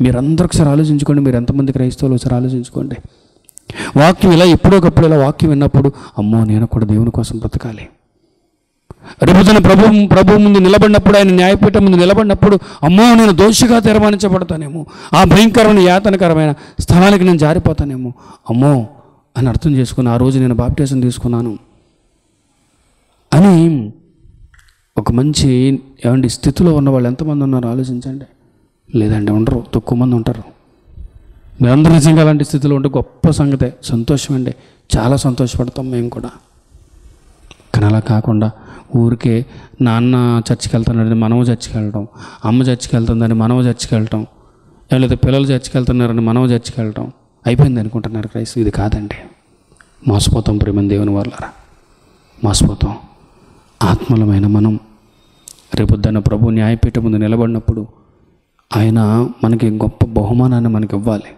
Speaker 1: మీరందరూ ఒకసారి ఆలోచించుకోండి. మీరు ఎంతమంది క్రైస్తవులు ఒకసారి ఆలోచించుకోండి. వాక్యం ఇలా ఎప్పుడోకప్పుడు ఇలా వాక్యం విన్నప్పుడు, అమ్మో నేను కూడా దేవుని కోసం బ్రతకాలి. రేపున ప్రభు ముందు నిలబడినప్పుడు, ఆయన న్యాయపీఠం ముందు నిలబడినప్పుడు, అమ్మో నేను దోషిగా తీర్మానించబడతానేమో, ఆ భయంకరమైన యాతనకరమైన స్థలానికి నేను జారిపోతానేమో, అమ్మో అని అర్థం చేసుకుని ఆ రోజు నేను బాప్టిజం తీసుకున్నాను అని ఒక మంచి ఏమండి స్థితిలో ఉన్న వాళ్ళు ఎంతమంది ఉన్నారో ఆలోచించండి. లేదండి, ఉండరు, తక్కువ మంది ఉంటారు. మీరందరూ నిజంగా అలాంటి స్థితిలో ఉంటే గొప్ప సంగతే, సంతోషం అండి, చాలా సంతోషపడతాం మేము కూడా. కానీ అలా కాకుండా ఊరికే నాన్న చర్చికి వెళ్తున్నాడని మనము చర్చికి వెళ్ళటం, అమ్మ చర్చికి వెళ్తుందని మనము చర్చికి వెళ్ళటం, లేదా పిల్లలు చర్చికి వెళ్తున్నారని మనము చర్చికి వెళ్ళటం అయిపోయింది అనుకుంటున్నారు క్రైస్తవు. ఇది కాదండి, మోసపోతాం ప్రేమ దేవుని వాళ్ళరా, మోసపోతాం. ఆత్మలమైన మనం రేపొద్దున ప్రభు న్యాయపీఠం ముందు నిలబడినప్పుడు ఆయన మనకి గొప్ప బహుమానాన్ని మనకి ఇవ్వాలి.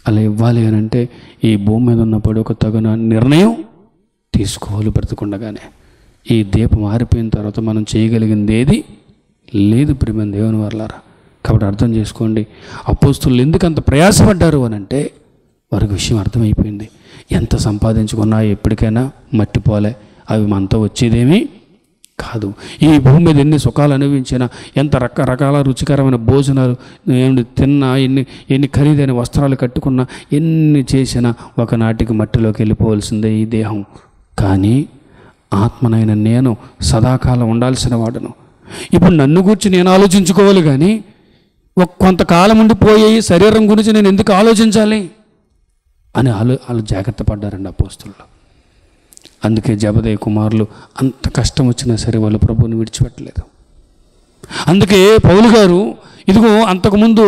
Speaker 1: అలా ఇవ్వాలి అని అంటే ఈ భూమి మీద ఉన్నప్పుడు ఒక తగిన నిర్ణయం తీసుకోవాలి బ్రతికుండగానే. ఈ దీపం ఆరిపోయిన తర్వాత మనం చేయగలిగింది ఏది లేదు ప్రియమైన దేవుని వర్లారా. కాబట్టి అర్థం చేసుకోండి, అపోస్తులు ఎందుకు అంత ప్రయాసపడ్డారు అని అంటే వారికి విషయం అర్థమైపోయింది. ఎంత సంపాదించుకున్నా ఎప్పటికైనా మట్టిపోలే, అవి మనతో వచ్చేదేమీ కాదు. ఈ భూమి మీద ఎన్ని సుఖాలు అనుభవించినా, ఎంత రకరకాల రుచికరమైన భోజనాలు తిన్నా, ఎన్ని ఖరీదైన వస్త్రాలు కట్టుకున్నా, ఎన్ని చేసినా ఒకనాటికి మట్టిలోకి వెళ్ళిపోవలసిందే ఈ దేహం. కానీ ఆత్మనైన నేను సదాకాలం ఉండాల్సిన వాడును. ఇప్పుడు నన్ను గురించి నేను ఆలోచించుకోవాలి, కానీ కొంతకాలం ఉండిపోయే శరీరం గురించి నేను ఎందుకు ఆలోచించాలి అని వాళ్ళు జాగ్రత్త పడ్డారండి అపోస్తులు. అందుకే జబదయి కుమారులు అంత కష్టం వచ్చినా సరే వాళ్ళు ప్రభువుని విడిచిపెట్టలేదు. అందుకే పౌలు గారు ఇదిగో అంతకుముందు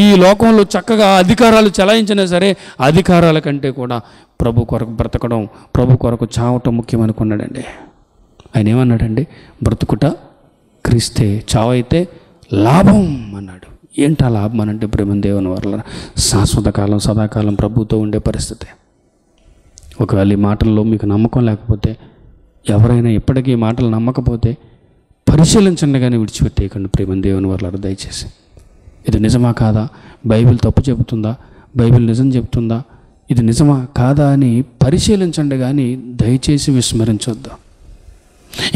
Speaker 1: ఈ లోకంలో చక్కగా అధికారాలు చెలాయించినా సరే అధికారాల కంటే కూడా ప్రభు కొరకు బ్రతకడం, ప్రభు కొరకు చావటం ముఖ్యమనుకున్నాడండి. ఆయన ఏమన్నాడండి? బ్రతుకుట క్రీస్తే, చావైతే లాభం అన్నాడు. ఏంటా లాభం అని అంటే ప్రేమ దేవుని వల్ల శాశ్వత కాలం సదాకాలం ప్రభుతో ఉండే పరిస్థితి. ఒకవేళ ఈ మాటల్లో మీకు నమ్మకం లేకపోతే, ఎవరైనా ఇప్పటికీ ఈ మాటలు నమ్మకపోతే పరిశీలించండి, కానీ విడిచిపెట్టేయకండి ప్రేమ దేవుని వల్ల. దయచేసి ఇది నిజమా కాదా, బైబిల్ తప్పు చెబుతుందా, బైబిల్ నిజం చెబుతుందా, ఇది నిజమా కాదా అని పరిశీలించండి, కానీ దయచేసి విస్మరించొద్దు.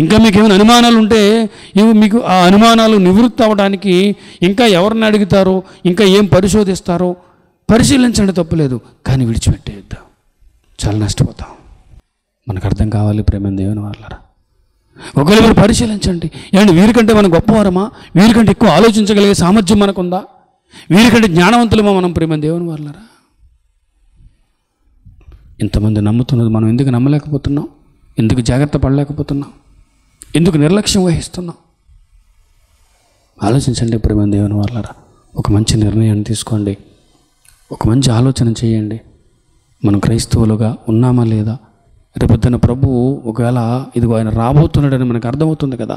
Speaker 1: ఇంకా మీకు ఏమైనా అనుమానాలు ఉంటే మీకు ఆ అనుమానాలు నివృత్తి అవ్వడానికి ఇంకా ఎవరిని అడుగుతారో, ఇంకా ఏం పరిశోధిస్తారో పరిశీలించండి, తప్పులేదు, కానీ విడిచిపెట్టేయద్దు. చాలా నష్టపోతాం. మనకు అర్థం కావాలి ప్రేమ దేవుని వాళ్ళరా. ఒకవేళ మీరు పరిశీలించండి, ఏమంటే వీరికంటే మనం గొప్పవారమా, వీరికంటే ఎక్కువ ఆలోచించగలిగే సామర్థ్యం మనకుందా, వీరికంటే జ్ఞానవంతులమా మనం ప్రేమ దేవుని వాళ్ళరా? ఇంతమంది నమ్ముతున్నది మనం ఎందుకు నమ్మలేకపోతున్నాం? ఎందుకు జాగ్రత్త పడలేకపోతున్నాం? ఎందుకు నిర్లక్ష్యం వహిస్తున్నాం? ఆలోచించండి ప్రేమ దేవుని వాళ్ళరా. ఒక మంచి నిర్ణయాన్ని తీసుకోండి, ఒక మంచి ఆలోచన చేయండి. మనం క్రైస్తవులుగా ఉన్నామా లేదా? రేపొద్దున ప్రభువు ఒకవేళ ఇదిగో ఆయన రాబోతున్నాడని మనకు అర్థమవుతుంది కదా.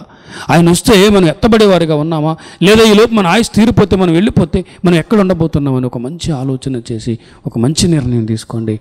Speaker 1: ఆయన వస్తే మనం ఎత్తబడేవారిగా ఉన్నామా, లేదా ఈలోపు మన ఆయుష్ తీరిపోతే మనం వెళ్ళిపోతే మనం ఎక్కడ ఉండబోతున్నామని ఒక మంచి ఆలోచన చేసి ఒక మంచి నిర్ణయం తీసుకోండి.